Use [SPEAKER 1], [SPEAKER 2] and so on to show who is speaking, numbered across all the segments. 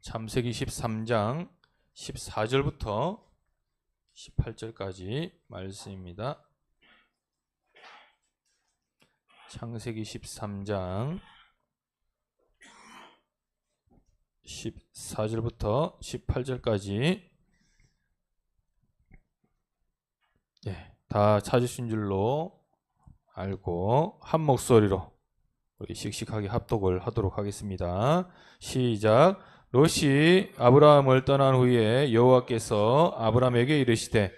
[SPEAKER 1] 창세기 13장 14절부터 18절까지 말씀입니다. 창세기 13장 14절부터 18절까지 다 찾으신 줄로 알고 한 목소리로 우리 씩씩하게 합독을 하도록 하겠습니다. 시작. 롯이 아브라함을 떠난 후에 여호와께서 아브라함에게 이르시되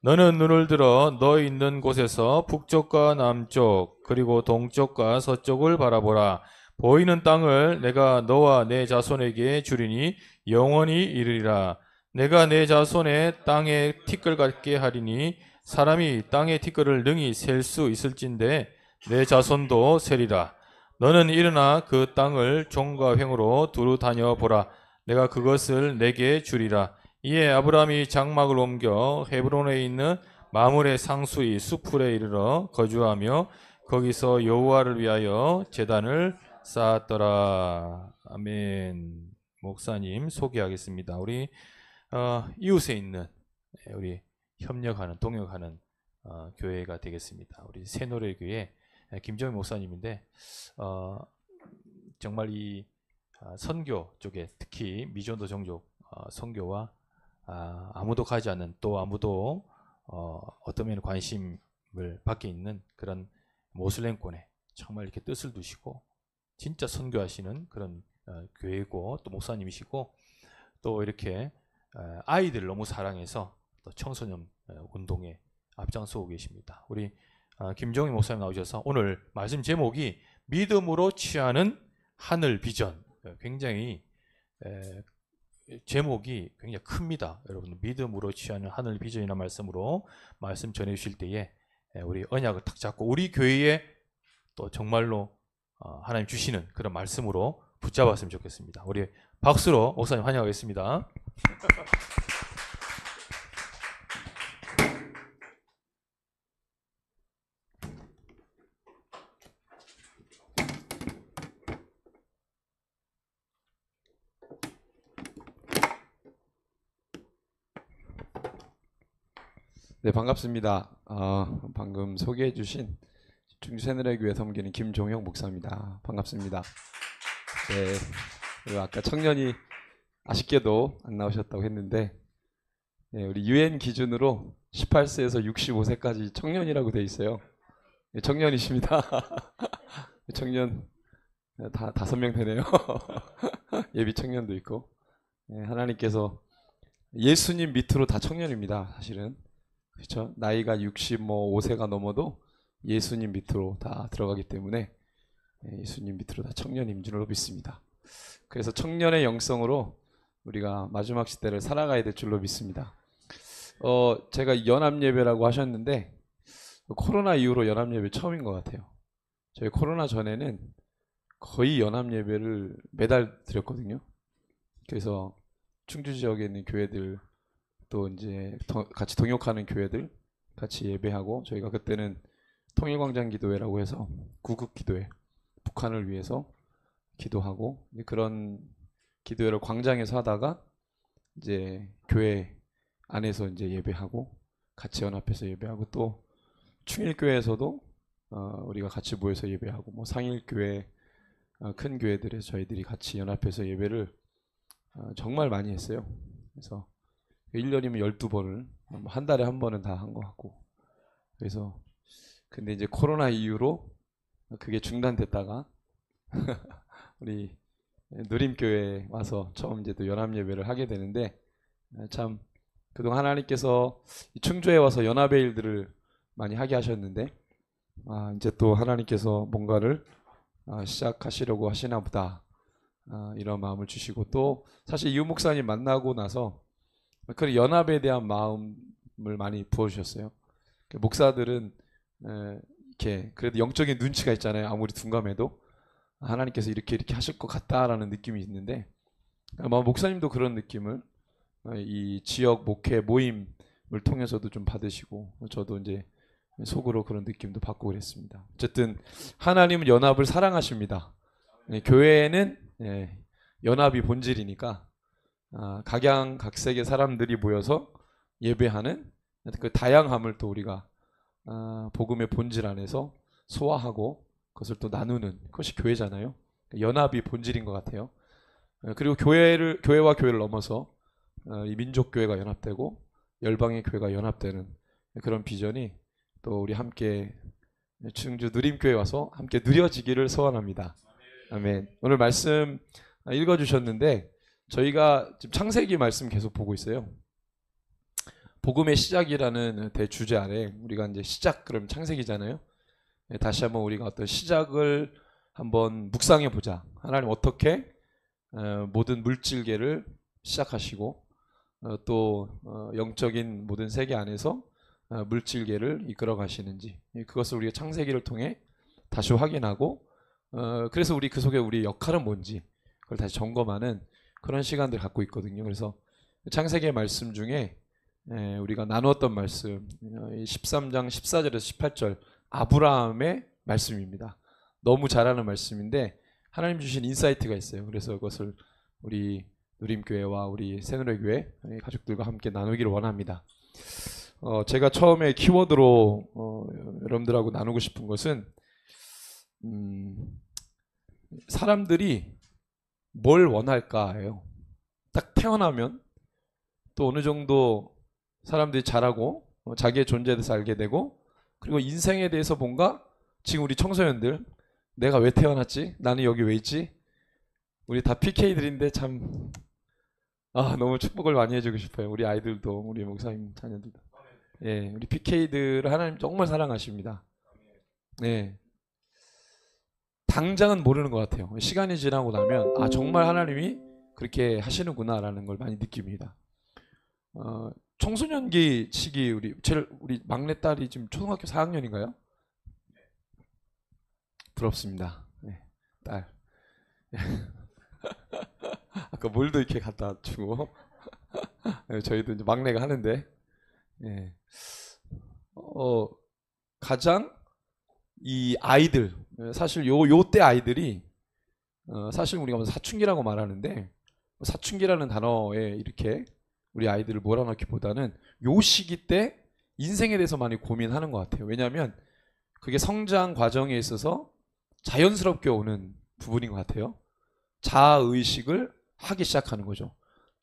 [SPEAKER 1] 너는 눈을 들어 너 있는 곳에서 북쪽과 남쪽 그리고 동쪽과 서쪽을 바라보라. 보이는 땅을 내가 너와 내 자손에게 주리니 영원히 이르리라. 내가 내 자손의 땅에 티끌 같게 하리니 사람이 땅의 티끌을 능히 셀 수 있을진데 내 자손도 세리라. 너는 일어나 그 땅을 종과 횡으로 두루 다녀보라. 내가 그것을 내게 주리라. 이에 아브라함이 장막을 옮겨 헤브론에 있는 마므레 상수의 수풀에 이르러 거주하며 거기서 여호와를 위하여 제단을 쌓았더라. 아멘. 목사님 소개하겠습니다. 우리 이웃에 있는 우리 협력하는 동역하는 교회가 되겠습니다. 우리 새노래교회 김정희 목사님인데 정말 이 선교 쪽에 특히 미전도 종족 선교와 아무도 가지 않는 또 아무도 어떤 면에 관심을 받게 있는 그런 모슬렘권에 정말 이렇게 뜻을 두시고 진짜 선교하시는 그런 교회고 또 목사님이시고 또 이렇게 아이들을 너무 사랑해서 또 청소년 운동에 앞장서고 계십니다. 우리 김정희 목사님 나오셔서 오늘 말씀 제목이 믿음으로 취하는 하늘 비전. 굉장히 제목이 굉장히 큽니다. 여러분 믿음으로 취하는 하늘 비전이라는 말씀으로 말씀 전해 주실 때에 우리 언약을 탁 잡고 우리 교회에 또 정말로 하나님 주시는 그런 말씀으로 붙잡았으면 좋겠습니다. 우리 박수로 목사님 환영하겠습니다.
[SPEAKER 2] 네, 반갑습니다. 방금 소개해 주신 충주새누리교회 섬기는 김종형 목사입니다. 반갑습니다. 네, 그리고 아까 청년이 아쉽게도 안 나오셨다고 했는데 우리 UN 기준으로 18세에서 65세까지 청년이라고 돼 있어요. 네, 청년이십니다. 청년 다 5명 되네요. 예비 청년도 있고 하나님께서 예수님 밑으로 다 청년입니다. 사실은 그렇죠. 나이가 65세가 넘어도 예수님 밑으로 다 들어가기 때문에 예수님 밑으로 다 청년인 줄로 믿습니다. 그래서 청년의 영성으로 우리가 마지막 시대를 살아가야 될 줄로 믿습니다. 제가 연합예배라고 하셨는데 코로나 이후로 연합예배 처음인 것 같아요. 저희 코로나 전에는 거의 연합예배를 매달 드렸거든요. 그래서 충주 지역에 있는 교회들 또 이제 같이 동역하는 교회들 같이 예배하고 저희가 그때는 통일광장 기도회라고 해서 구국 기도회 북한을 위해서 기도하고 그런 기도회를 광장에서 하다가 이제 교회 안에서 이제 예배하고 같이 연합해서 예배하고 또 충일교회에서도 우리가 같이 모여서 예배하고 뭐 상일교회 큰 교회들에서 저희들이 같이 연합해서 예배를 정말 많이 했어요. 그래서 1년이면 12번을 한 달에 한 번은 다 한 것 같고 그래서 근데 이제 코로나 이후로 그게 중단됐다가 우리 누림교회에 와서 처음 이제 또 연합예배를 하게 되는데 참 그동안 하나님께서 충주에 와서 연합의 일들을 많이 하게 하셨는데 이제 또 하나님께서 뭔가를 시작하시려고 하시나 보다 이런 마음을 주시고 또 사실 이우 목사님 만나고 나서 그 연합에 대한 마음을 많이 부어주셨어요. 목사들은 이렇게 그래도 영적인 눈치가 있잖아요. 아무리 둔감해도 하나님께서 이렇게 하실 것 같다라는 느낌이 있는데 아마 목사님도 그런 느낌을 이 지역 목회 모임을 통해서도 좀 받으시고 저도 이제 속으로 그런 느낌도 받고 그랬습니다. 어쨌든 하나님은 연합을 사랑하십니다. 교회는 연합이 본질이니까 각양각색의 사람들이 모여서 예배하는 그 다양함을 또 우리가 복음의 본질 안에서 소화하고 그것을 또 나누는 그것이 교회잖아요. 연합이 본질인 것 같아요. 그리고 교회와 교회를 넘어서 이 민족 교회가 연합되고 열방의 교회가 연합되는 그런 비전이 또 우리 함께 충주 누림교회 와서 함께 누려지기를 소원합니다. 아멘. 오늘 말씀 읽어주셨는데 저희가 지금 창세기 말씀 계속 보고 있어요. 복음의 시작이라는 대주제 아래 우리가 이제 시작 그럼 창세기잖아요. 다시 한번 우리가 어떤 시작을 한번 묵상해 보자. 하나님 어떻게 모든 물질계를 시작하시고 또 영적인 모든 세계 안에서 물질계를 이끌어 가시는지 그것을 우리가 창세기를 통해 다시 확인하고 그래서 우리 그 속에 우리의 역할은 뭔지 그걸 다시 점검하는 그런 시간들 갖고 있거든요. 그래서 창세기의 말씀 중에 우리가 나누었던 말씀 13장 14절에서 18절 아브라함의 말씀입니다. 너무 잘하는 말씀인데 하나님 주신 인사이트가 있어요. 그래서 그것을 우리 누림교회와 우리 새누리교회 가족들과 함께 나누기를 원합니다. 제가 처음에 키워드로 여러분들하고 나누고 싶은 것은 사람들이 뭘 원할까예요. 딱 태어나면 또 어느 정도 사람들이 자라고 자기의 존재에 대해서 알게 되고 그리고 인생에 대해서 뭔가 지금 우리 청소년들 내가 왜 태어났지? 나는 여기 왜 있지? 우리 다 PK들인데 참 너무 축복을 많이 해주고 싶어요. 우리 아이들도 우리 목사님 자녀들도 우리 PK들을 하나님 정말 사랑하십니다. 당장은 모르는 것 같아요. 시간이 지나고 나면 정말 하나님이 그렇게 하시는구나 라는 걸 많이 느낍니다. 청소년기 시기 우리 막내딸이 지금 초등학교 4학년인가요? 부럽습니다. 딸. 아까 물도 이렇게 갖다 주고 저희도 이제 막내가 하는데 가장 이 아이들 사실 요때 아이들이 사실 우리가 사춘기라고 말하는데 사춘기라는 단어에 이렇게 우리 아이들을 몰아넣기보다는 요 시기 때 인생에 대해서 많이 고민하는 것 같아요. 왜냐하면 그게 성장 과정에 있어서 자연스럽게 오는 부분인 것 같아요. 자아의식을 하기 시작하는 거죠.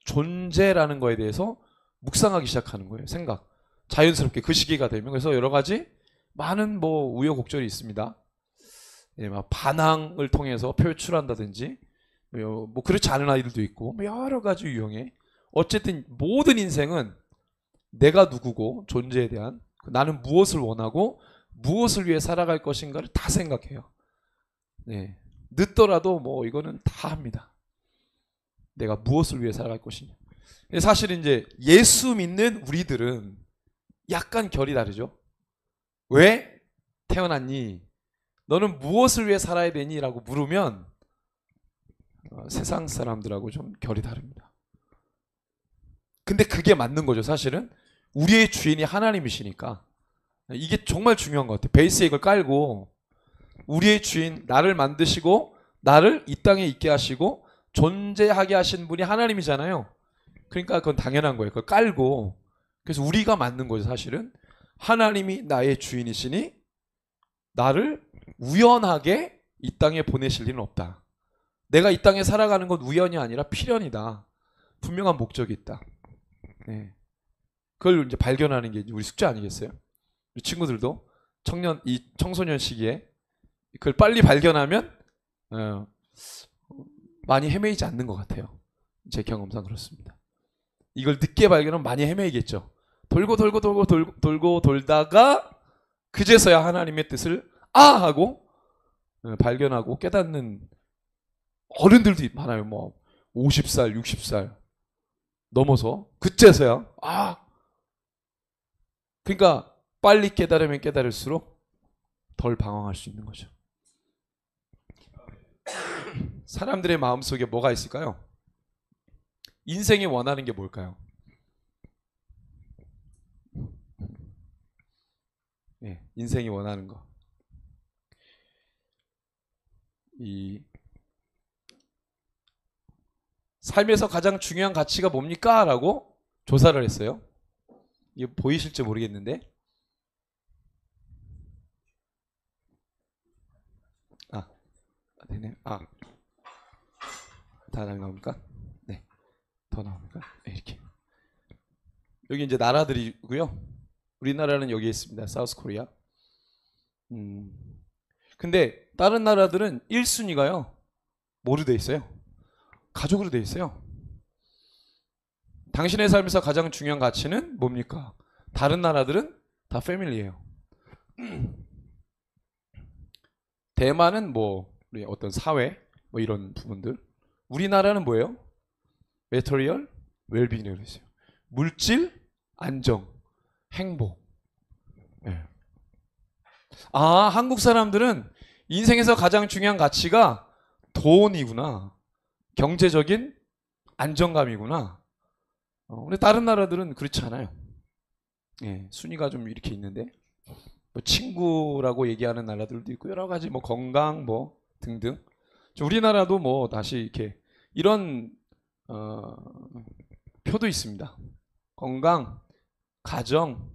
[SPEAKER 2] 존재라는 거에 대해서 묵상하기 시작하는 거예요. 생각. 자연스럽게 그 시기가 되면 그래서 여러 가지 많은 우여곡절이 있습니다. 막 반항을 통해서 표출한다든지 그렇지 않은 아이들도 있고 여러 가지 유형의 어쨌든 모든 인생은 내가 누구고 존재에 대한 나는 무엇을 원하고 무엇을 위해 살아갈 것인가를 다 생각해요. 늦더라도 이거는 다 합니다. 내가 무엇을 위해 살아갈 것이냐. 사실 이제 예수 믿는 우리들은 약간 결이 다르죠. 왜 태어났니? 너는 무엇을 위해 살아야 되니? 라고 물으면 세상 사람들하고 좀 결이 다릅니다. 근데 그게 맞는 거죠. 사실은 우리의 주인이 하나님이시니까 이게 정말 중요한 것 같아요. 베이스에 이걸 깔고 우리의 주인 나를 만드시고 나를 이 땅에 있게 하시고 존재하게 하신 분이 하나님이잖아요. 그러니까 그건 당연한 거예요. 그걸 깔고 그래서 우리가 맞는 거죠. 사실은 하나님이 나의 주인이시니 나를 우연하게 이 땅에 보내실 리는 없다. 내가 이 땅에 살아가는 건 우연이 아니라 필연이다. 분명한 목적이 있다. 그걸 이제 발견하는 게 우리 숙제 아니겠어요? 우리 친구들도 청소년 시기에 그걸 빨리 발견하면 많이 헤매이지 않는 것 같아요. 제 경험상 그렇습니다. 이걸 늦게 발견하면 많이 헤매이겠죠. 돌고 돌다가 그제서야 하나님의 뜻을 하고 발견하고 깨닫는 어른들도 많아요. 50살, 60살 넘어서 그제서야 그러니까 빨리 깨달으면 깨달을수록 덜 방황할 수 있는 거죠. 사람들의 마음속에 뭐가 있을까요? 인생이 원하는 게 뭘까요? 인생이 원하는 거. 삶에서 가장 중요한 가치가 뭡니까? 라고 조사를 했어요. 이게 보이실지 모르겠는데. 되네. 다 나옵니까? 네. 더 나옵니까? 네, 이렇게. 여기 이제 나라들이고요. 우리나라는 여기 있습니다. 사우스 코리아. 근데 다른 나라들은 1순위가요. 뭐로 돼 있어요? 가족으로 돼 있어요. 당신의 삶에서 가장 중요한 가치는 뭡니까? 다른 나라들은 다 패밀리예요. 대만은 뭐 우리 어떤 사회 뭐 이런 부분들. 우리나라는 뭐예요? 매터리얼 웰빙이라고 했어요. 물질 안정 행복. 네. 한국 사람들은 인생에서 가장 중요한 가치가 돈이구나. 경제적인 안정감이구나. 근데 다른 나라들은 그렇지 않아요. 예, 순위가 좀 이렇게 있는데 뭐 친구라고 얘기하는 나라들도 있고 여러 가지 뭐 건강 뭐 등등. 우리나라도 뭐 다시 이렇게 이런 표도 있습니다. 건강, 가정,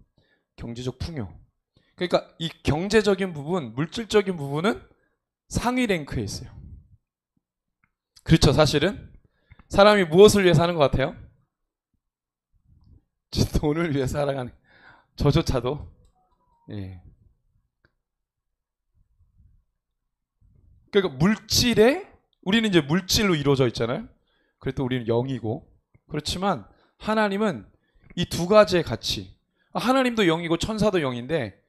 [SPEAKER 2] 경제적 풍요. 그러니까 이 경제적인 부분, 물질적인 부분은 상위 랭크에 있어요. 그렇죠, 사실은. 사람이 무엇을 위해 사는 것 같아요? 돈을 위해 살아가는 저조차도. 예. 그러니까 물질에 우리는 이제 물질로 이루어져 있잖아요. 그래도 우리는 영이고 그렇지만 하나님은 이 두 가지의 가치. 하나님도 영이고 천사도 영인데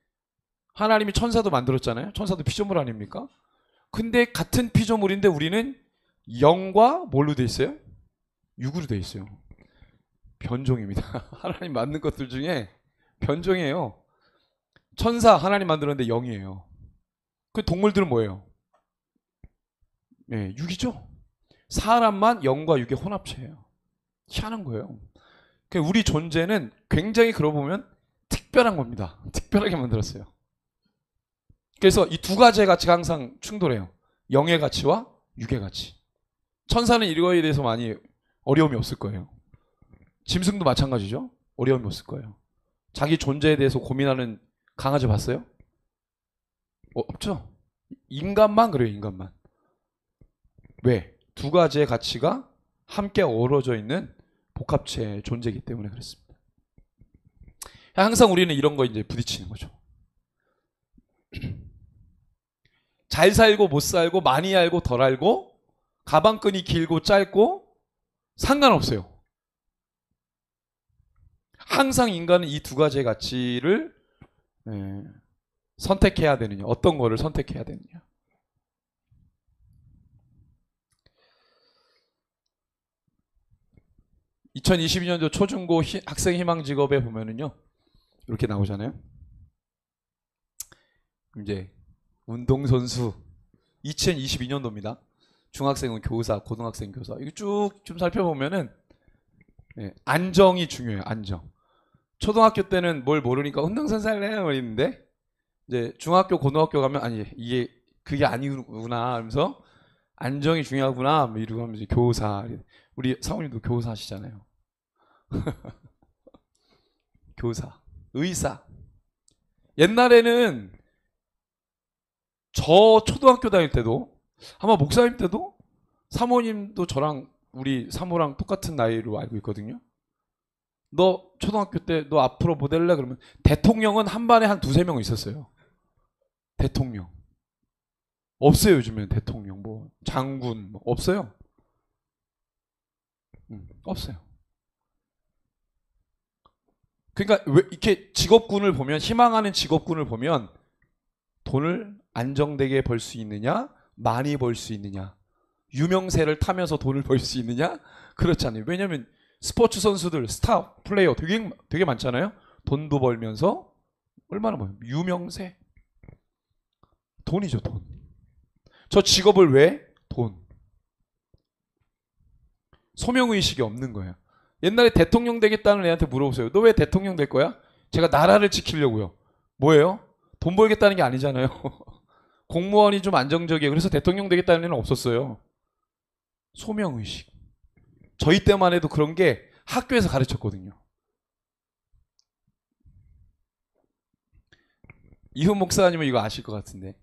[SPEAKER 2] 하나님이 천사도 만들었잖아요. 천사도 피조물 아닙니까? 근데 같은 피조물인데 우리는 영과 뭘로 돼 있어요? 육으로 돼 있어요. 변종입니다. 하나님 만든 것들 중에 변종이에요. 천사 하나님 만들었는데 영이에요. 그 동물들은 뭐예요? 네, 육이죠. 사람만 영과 육의 혼합체예요. 희한한 거예요. 우리 존재는 굉장히 그러고 보면 특별한 겁니다. 특별하게 만들었어요. 그래서 이 두 가지의 가치가 항상 충돌해요. 영의 가치와 육의 가치. 천사는 이거에 대해서 많이 어려움이 없을 거예요. 짐승도 마찬가지죠. 어려움이 없을 거예요. 자기 존재에 대해서 고민하는 강아지 봤어요? 없죠. 인간만 그래요. 인간만. 왜? 두 가지의 가치가 함께 어우러져 있는 복합체의 존재이기 때문에 그렇습니다. 항상 우리는 이런 거 이제 부딪히는 거죠. 잘 살고 못 살고 많이 알고 덜 알고 가방끈이 길고 짧고 상관없어요. 항상 인간은 이 두 가지의 가치를 선택해야 되느냐, 어떤 거를 선택해야 되느냐. (2022년도) 초중고 학생 희망 직업에 보면은요 이렇게 나오잖아요. 이제 운동선수 2022년도입니다. 중학생은 교사, 고등학생 교사. 이거 쭉 좀 살펴보면은 안정이 중요해요. 안정. 초등학교 때는 뭘 모르니까 운동선수 할래요 이랬는데 이제 중학교, 고등학교 가면 아니 이게 그게 아니구나 하면서 안정이 중요하구나 뭐 이러고 하면서 교사. 우리 사모님도 교사 하시잖아요. 교사, 의사. 옛날에는 저 초등학교 다닐 때도 아마 목사님 때도 사모님도 저랑 우리 사모랑 똑같은 나이로 알고 있거든요. 너 초등학교 때 너 앞으로 뭐 될래? 그러면 대통령은 한 반에 한 두세 명 있었어요. 대통령. 없어요. 요즘엔 대통령 뭐 장군 뭐 없어요. 없어요. 그러니까 왜 이렇게 직업군을 보면 희망하는 직업군을 보면 돈을 안정되게 벌 수 있느냐 많이 벌 수 있느냐 유명세를 타면서 돈을 벌 수 있느냐 그렇지 않아요. 왜냐하면 스포츠 선수들 스타 플레이어 되게 많잖아요. 돈도 벌면서 얼마나 벌어요? 유명세 돈이죠. 돈. 저 직업을 왜? 돈. 소명의식이 없는 거예요. 옛날에 대통령 되겠다는 애한테 물어보세요. 너 왜 대통령 될 거야? 제가 나라를 지키려고요. 뭐예요? 돈 벌겠다는 게 아니잖아요. 공무원이 좀 안정적이에요. 그래서 대통령 되겠다는 애는 없었어요. 소명의식. 저희 때만 해도 그런 게 학교에서 가르쳤거든요. 이훈 목사님은 이거 아실 것 같은데,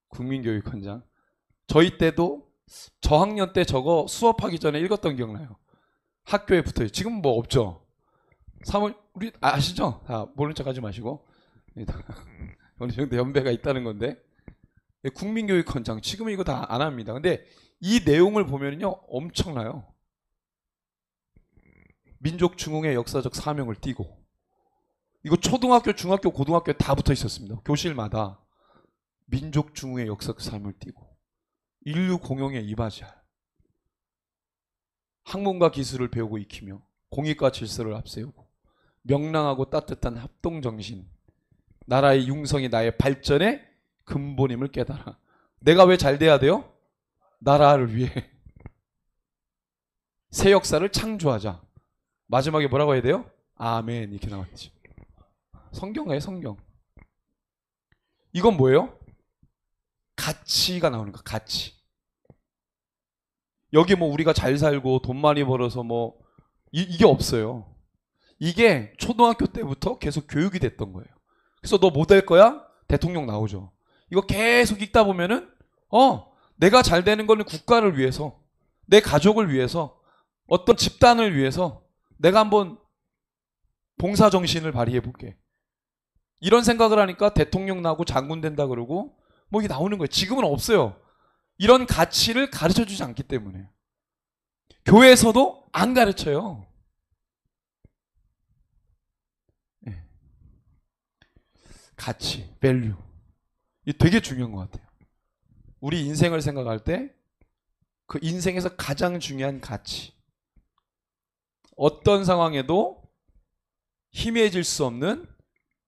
[SPEAKER 2] 국민교육원장. 저희 때도 저학년 때 저거 수업하기 전에 읽었던 기억나요. 학교에 붙어요. 지금 뭐 없죠. 우리 아시죠? 다 모른 척하지 마시고 어느 정도 연배가 있다는 건데, 국민교육원장 지금은 이거 다 안 합니다. 근데 이 내용을 보면요 엄청나요. 민족 중흥의 역사적 사명을 띠고, 이거 초등학교, 중학교, 고등학교에 다 붙어 있었습니다. 교실마다 민족 중흥의 역사적 사명을 띠고, 인류 공용에 이바지할, 학문과 기술을 배우고 익히며 공익과 질서를 앞세우고 명랑하고 따뜻한 합동정신, 나라의 융성이 나의 발전의 근본임을 깨달아. 내가 왜 잘 돼야 돼요? 나라를 위해 새 역사를 창조하자. 마지막에 뭐라고 해야 돼요? 아멘, 이렇게 나왔지. 성경이에요, 성경. 이건 뭐예요? 가치가 나오는 거, 가치. 여기 뭐 우리가 잘 살고 돈 많이 벌어서 뭐 이게 없어요. 이게 초등학교 때부터 계속 교육이 됐던 거예요. 그래서 너 뭐 될 거야? 대통령 나오죠. 이거 계속 읽다 보면은 내가 잘 되는 거는 국가를 위해서, 내 가족을 위해서, 어떤 집단을 위해서 내가 한번 봉사정신을 발휘해 볼게. 이런 생각을 하니까 대통령 나오고 장군 된다 그러고 뭐 이게 나오는 거예요. 지금은 없어요. 이런 가치를 가르쳐주지 않기 때문에. 교회에서도 안 가르쳐요. 네. 가치, 밸류. 이게 되게 중요한 것 같아요. 우리 인생을 생각할 때 그 인생에서 가장 중요한 가치. 어떤 상황에도 희미해질 수 없는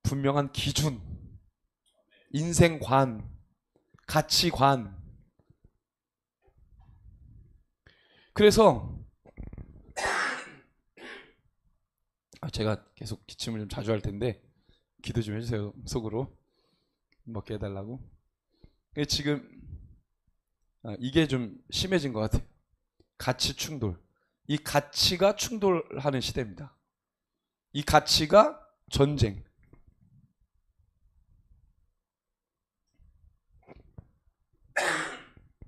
[SPEAKER 2] 분명한 기준, 인생관, 가치관. 그래서 제가 계속 기침을 좀 자주 할 텐데 기도 좀 해주세요. 속으로 먹게 해달라고. 지금 이게 좀 심해진 것 같아요. 가치 충돌. 이 가치가 충돌하는 시대입니다. 이 가치가 전쟁.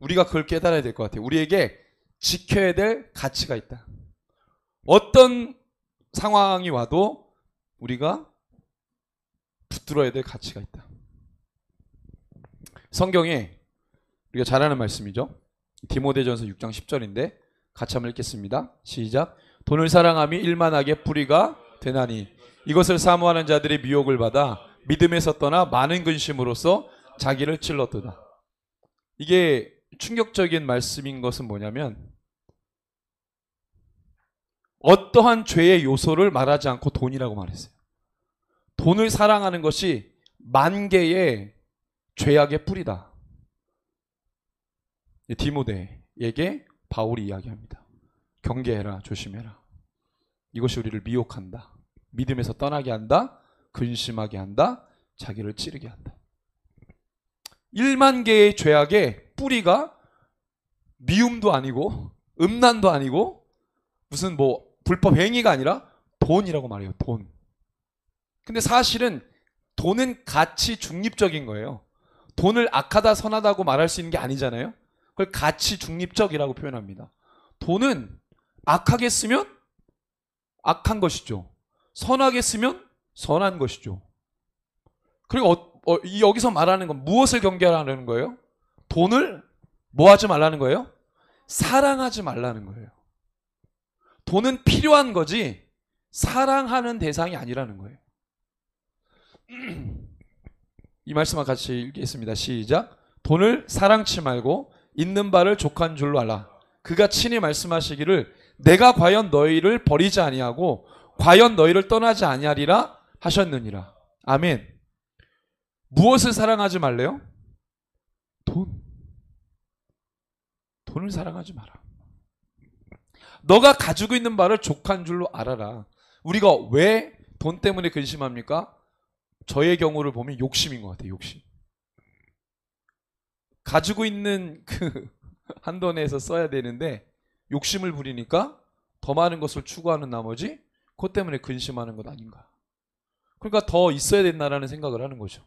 [SPEAKER 2] 우리가 그걸 깨달아야 될 것 같아요. 우리에게 지켜야 될 가치가 있다. 어떤 상황이 와도 우리가 붙들어야 될 가치가 있다. 성경에 우리가 잘 아는 말씀이죠. 디모데전서 6장 10절인데 같이 한번 읽겠습니다. 시작. 돈을 사랑함이 일만하게 뿌리가 되나니 이것을 사모하는 자들이 미혹을 받아 믿음에서 떠나 많은 근심으로써 자기를 찔렀도다. 이게 충격적인 말씀인 것은 뭐냐면, 어떠한 죄의 요소를 말하지 않고 돈이라고 말했어요. 돈을 사랑하는 것이 만 개의 죄악의 뿌리다. 디모데에게 바울이 이야기합니다. 경계해라, 조심해라. 이것이 우리를 미혹한다. 믿음에서 떠나게 한다. 근심하게 한다. 자기를 찌르게 한다. 1만 개의 죄악의 뿌리가 미움도 아니고 음란도 아니고 무슨 뭐 불법 행위가 아니라 돈이라고 말해요. 돈. 근데 사실은 돈은 가치 중립적인 거예요. 돈을 악하다 선하다고 말할 수 있는 게 아니잖아요. 그걸 가치 중립적이라고 표현합니다. 돈은 악하게 쓰면 악한 것이죠. 선하게 쓰면 선한 것이죠. 그리고 여기서 말하는 건 무엇을 경계하라는 거예요? 돈을 뭐 하지 말라는 거예요? 사랑하지 말라는 거예요. 돈은 필요한 거지 사랑하는 대상이 아니라는 거예요. 이 말씀만 같이 읽겠습니다. 시작. 돈을 사랑치 말고 있는 바를 족한 줄로 알라. 그가 친히 말씀하시기를 내가 과연 너희를 버리지 아니하고 과연 너희를 떠나지 아니하리라 하셨느니라. 아멘. 무엇을 사랑하지 말래요? 돈을 사랑하지 마라. 너가 가지고 있는 바를 족한 줄로 알아라. 우리가 왜 돈 때문에 근심합니까? 저의 경우를 보면 욕심인 것 같아요. 욕심. 가지고 있는 그 한도 내에서 써야 되는데 욕심을 부리니까 더 많은 것을 추구하는 나머지 그것 때문에 근심하는 것 아닌가. 그러니까 더 있어야 된다라는 생각을 하는 거죠.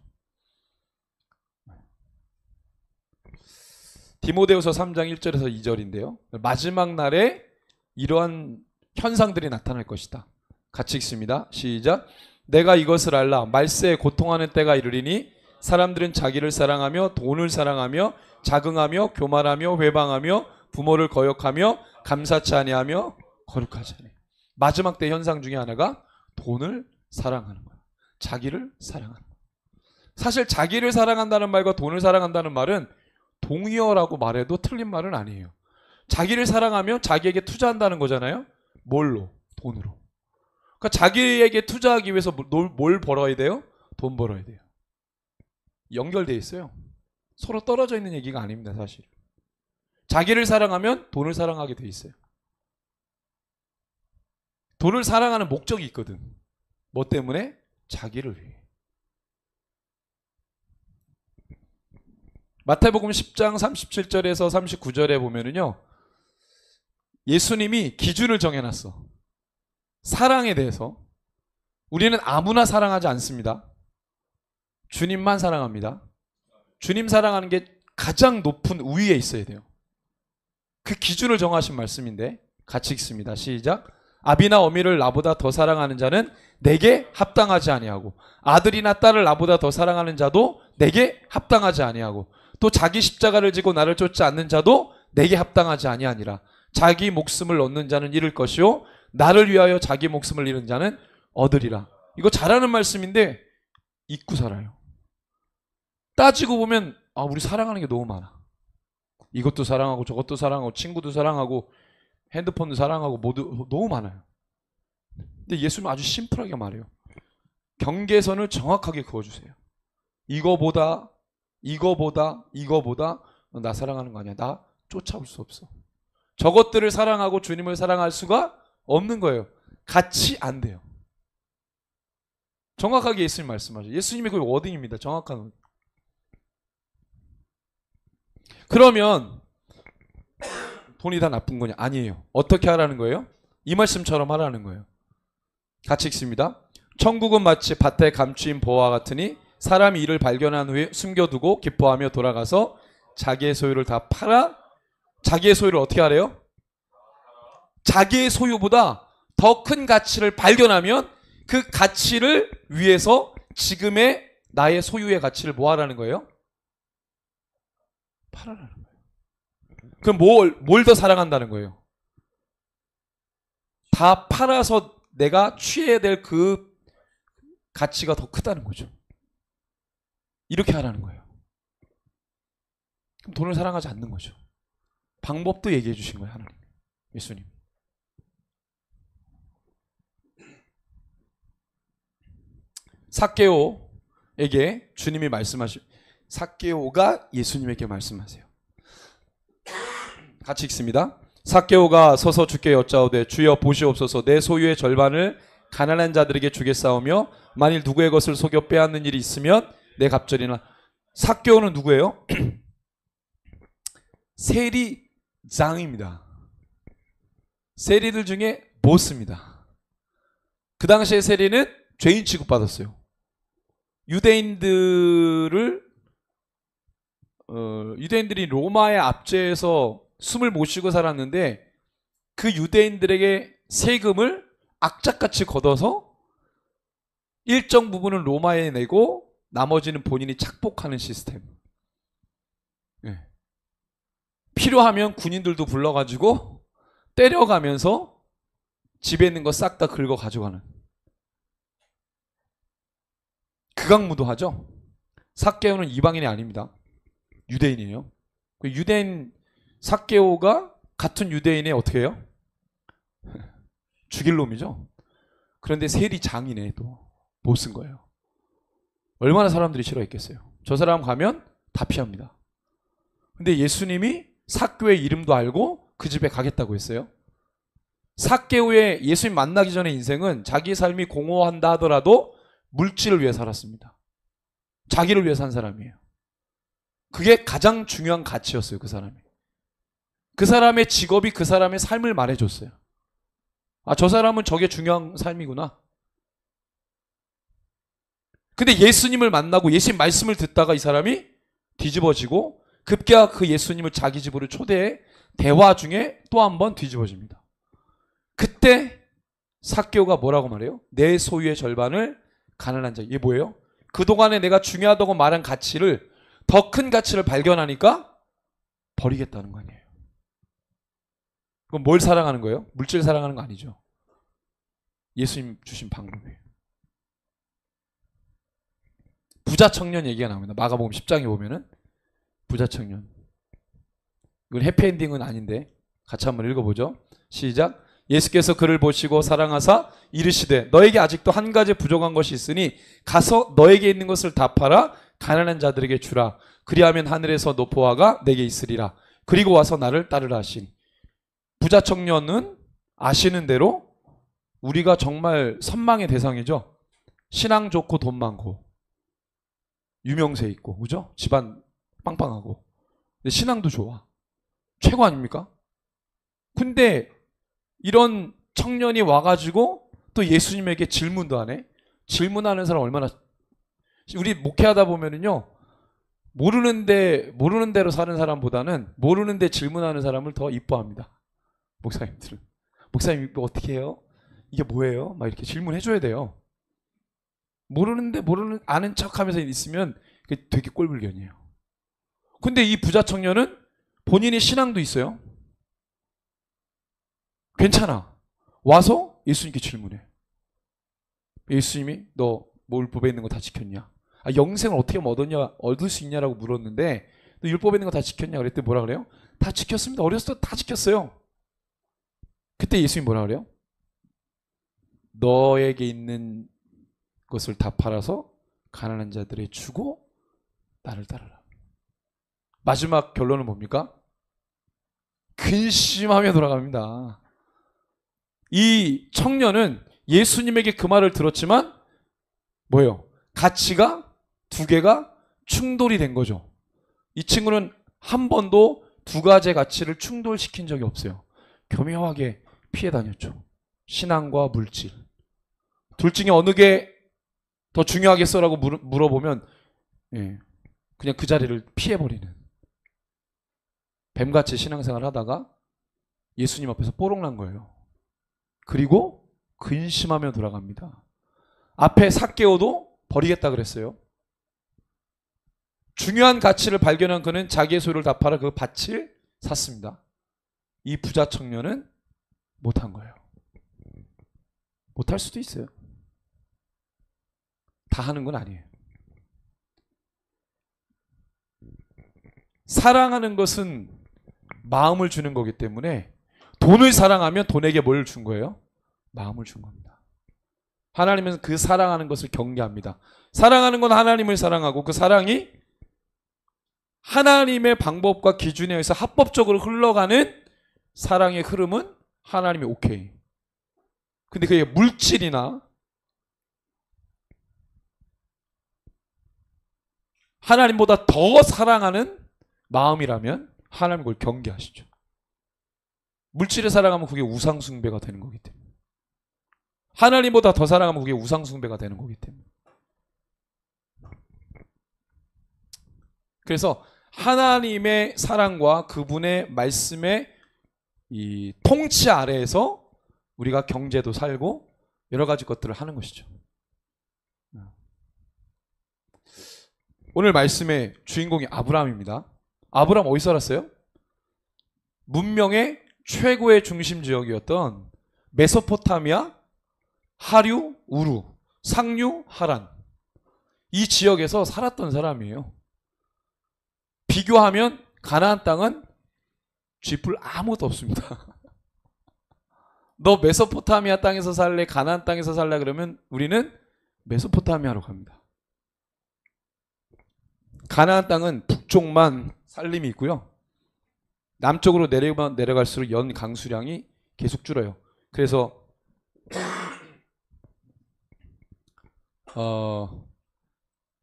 [SPEAKER 2] 디모데후서 3장 1절에서 2절인데요. 마지막 날에 이러한 현상들이 나타날 것이다. 같이 읽습니다. 시작. 내가 이것을 알라. 말세에 고통하는 때가 이르리니 사람들은 자기를 사랑하며 돈을 사랑하며 자긍하며 교만하며 회방하며 부모를 거역하며 감사치 아니하며 거룩하지 아니하며. 마지막 때 현상 중에 하나가 돈을 사랑하는 거예요. 자기를 사랑하는 거예요. 사실 자기를 사랑한다는 말과 돈을 사랑한다는 말은 동의어라고 말해도 틀린 말은 아니에요. 자기를 사랑하면 자기에게 투자한다는 거잖아요. 뭘로? 돈으로. 그러니까 자기에게 투자하기 위해서 뭘 벌어야 돼요? 돈 벌어야 돼요. 연결되어 있어요. 서로 떨어져 있는 얘기가 아닙니다. 사실. 자기를 사랑하면 돈을 사랑하게 돼 있어요. 돈을 사랑하는 목적이 있거든. 뭐 때문에? 자기를 위해. 마태복음 10장 37절에서 39절에 보면은요, 예수님이 기준을 정해놨어. 사랑에 대해서. 우리는 아무나 사랑하지 않습니다. 주님만 사랑합니다. 주님 사랑하는 게 가장 높은 우위에 있어야 돼요. 그 기준을 정하신 말씀인데 같이 읽습니다. 시작. 아비나 어미를 나보다 더 사랑하는 자는 내게 합당하지 아니하고 아들이나 딸을 나보다 더 사랑하는 자도 내게 합당하지 아니하고 또 자기 십자가를 지고 나를 쫓지 않는 자도 내게 합당하지 아니하니라. 자기 목숨을 얻는 자는 잃을 것이요 나를 위하여 자기 목숨을 잃은 자는 얻으리라. 이거 잘하는 말씀인데 잊고 살아요. 따지고 보면 우리 사랑하는 게 너무 많아. 이것도 사랑하고 저것도 사랑하고 친구도 사랑하고 핸드폰도 사랑하고 모두 너무 많아요. 근데 예수님은 아주 심플하게 말해요. 경계선을 정확하게 그어주세요. 이거보다 나 사랑하는 거 아니야. 나 쫓아올 수 없어. 저것들을 사랑하고 주님을 사랑할 수가 없는 거예요. 같이 안 돼요. 정확하게 예수님 말씀하죠. 예수님의 그 워딩입니다. 정확한 워딩. 그러면 돈이 다 나쁜 거냐? 아니에요. 어떻게 하라는 거예요? 이 말씀처럼 하라는 거예요. 같이 읽습니다. 천국은 마치 밭에 감추인 보화와 같으니 사람이 이를 발견한 후에 숨겨두고 기뻐하며 돌아가서 자기의 소유를 다 팔아. 자기의 소유를 어떻게 하래요? 자기의 소유보다 더 큰 가치를 발견하면 그 가치를 위해서 지금의 나의 소유의 가치를 뭐 하라는 거예요? 팔아라는 거예요. 그럼 뭘 더 사랑한다는 거예요? 다 팔아서 내가 취해야 될 그 가치가 더 크다는 거죠. 이렇게 하라는 거예요. 그럼 돈을 사랑하지 않는 거죠. 방법도 얘기해 주신 거예요. 하나님. 예수님. 삭개오에게 주님이 삭개오가 예수님에게 말씀하세요. 같이 읽습니다. 삭개오가 서서 주께 여짜오되 주여 보시옵소서 내 소유의 절반을 가난한 자들에게 주겠사오며 만일 누구의 것을 속여 빼앗는 일이 있으면 내 갑절이나. 삭개오는 누구예요? 세리장입니다. 세리들 중에 보스입니다. 그 당시에 세리는 죄인 취급받았어요. 유대인들이 로마의 압제에서 숨을 못 쉬고 살았는데 그 유대인들에게 세금을 악착같이 걷어서 일정 부분은 로마에 내고 나머지는 본인이 착복하는 시스템. 네. 필요하면 군인들도 불러가지고 때려가면서 집에 있는 거 싹 다 긁어 가져가는. 극악무도하죠. 삭개오는 이방인이 아닙니다. 유대인이에요. 유대인 삭개오가 같은 유대인의 어떻게 해요? 죽일 놈이죠. 그런데 세리장이네 또 못 쓴 거예요. 얼마나 사람들이 싫어했겠어요. 저 사람 가면 다 피합니다. 근데 예수님이 삭개오의 이름도 알고 그 집에 가겠다고 했어요. 삭개오의 예수님 만나기 전의 인생은 자기 삶이 공허한다 하더라도 물질을 위해 살았습니다. 자기를 위해 산 사람이에요. 그게 가장 중요한 가치였어요. 그 사람이. 그 사람의 직업이 그 사람의 삶을 말해줬어요. 아, 저 사람은 저게 중요한 삶이구나. 근데 예수님을 만나고 예수님 말씀을 듣다가 이 사람이 뒤집어지고 급기야 그 예수님을 자기 집으로 초대해 대화 중에 또 한 번 뒤집어집니다. 그때 삭개오가 뭐라고 말해요? 내 소유의 절반을 가난한 자. 이게 뭐예요? 그동안에 내가 중요하다고 말한 가치를, 더 큰 가치를 발견하니까 버리겠다는 거 아니에요. 그럼 뭘 사랑하는 거예요? 물질 사랑하는 거 아니죠. 예수님 주신 방법이에요. 부자 청년 얘기가 나옵니다. 마가복음 10장에 보면은 부자 청년. 이건 해피엔딩은 아닌데 같이 한번 읽어보죠. 시작. 예수께서 그를 보시고 사랑하사 이르시되 너에게 아직도 한 가지 부족한 것이 있으니 가서 너에게 있는 것을 다 팔아 가난한 자들에게 주라. 그리하면 하늘에서 노포화가 내게 있으리라. 그리고 와서 나를 따르라 하시니. 부자 청년은 아시는 대로 우리가 정말 선망의 대상이죠. 신앙 좋고 돈 많고 유명세 있고, 그죠? 집안 빵빵하고. 근데 신앙도 좋아. 최고 아닙니까? 근데 이런 청년이 와가지고 또 예수님에게 질문도 하네. 질문하는 사람 얼마나, 우리 목회하다 보면은요, 모르는 대로 사는 사람보다는 모르는데 질문하는 사람을 더 이뻐합니다. 목사님들은. 목사님 이거 어떻게 해요? 이게 뭐예요? 막 이렇게 질문해줘야 돼요. 아는 척 하면서 있으면 그게 되게 꼴불견이에요. 근데 이 부자 청년은 본인의 신앙도 있어요. 괜찮아. 와서 예수님께 질문해. 예수님이 너 뭐 율법에 있는 거 다 지켰냐? 아, 영생을 어떻게 얻을 수 있냐라고 물었는데 너 율법에 있는 거 다 지켰냐? 그랬더니 뭐라 그래요? 다 지켰습니다. 어렸을 때 다 지켰어요. 그때 예수님이 뭐라 그래요? 너에게 있는 것을 다 팔아서 가난한 자들에 주고 나를 따르라. 마지막 결론은 뭡니까? 근심하며 돌아갑니다. 이 청년은 예수님에게 그 말을 들었지만 뭐예요? 가치가 두 개가 충돌이 된 거죠. 이 친구는 한 번도 두 가지의 가치를 충돌시킨 적이 없어요. 교묘하게 피해 다녔죠. 신앙과 물질. 둘 중에 어느 게 더 중요하겠어라고 물어보면 그냥 그 자리를 피해버리는, 뱀같이 신앙생활 하다가 예수님 앞에서 뽀록난 거예요. 그리고 근심하며 돌아갑니다. 앞에 삭개오도 버리겠다 그랬어요. 중요한 가치를 발견한 그는 자기의 소유를 다 팔아 그 밭을 샀습니다. 이 부자 청년은 못한 거예요. 못할 수도 있어요. 다 하는 건 아니에요. 사랑하는 것은 마음을 주는 거기 때문에 돈을 사랑하면 돈에게 뭘 준 거예요? 마음을 준 겁니다. 하나님은 그 사랑하는 것을 경계합니다. 사랑하는 건 하나님을 사랑하고 그 사랑이 하나님의 방법과 기준에 의해서 합법적으로 흘러가는 사랑의 흐름은 하나님이 오케이. 근데 그게 물질이나 하나님보다 더 사랑하는 마음이라면 하나님 그걸 경계하시죠. 물질을 사랑하면 그게 우상숭배가 되는 거기 때문에. 하나님보다 더 사랑하면 그게 우상숭배가 되는 거기 때문에. 그래서 하나님의 사랑과 그분의 말씀의 이 통치 아래에서 우리가 경제도 살고 여러 가지 것들을 하는 것이죠. 오늘 말씀의 주인공이 아브라함입니다. 아브라함 어디 살았어요? 문명의 최고의 중심 지역이었던 메소포타미아, 하류, 우루, 상류, 하란, 이 지역에서 살았던 사람이에요. 비교하면 가나안 땅은 쥐뿔 아무것도 없습니다. 너 메소포타미아 땅에서 살래? 가나안 땅에서 살래? 그러면 우리는 메소포타미아로 갑니다. 가나안 땅은 북쪽만 산림이 있고요. 남쪽으로 내려갈수록 연 강수량이 계속 줄어요. 그래서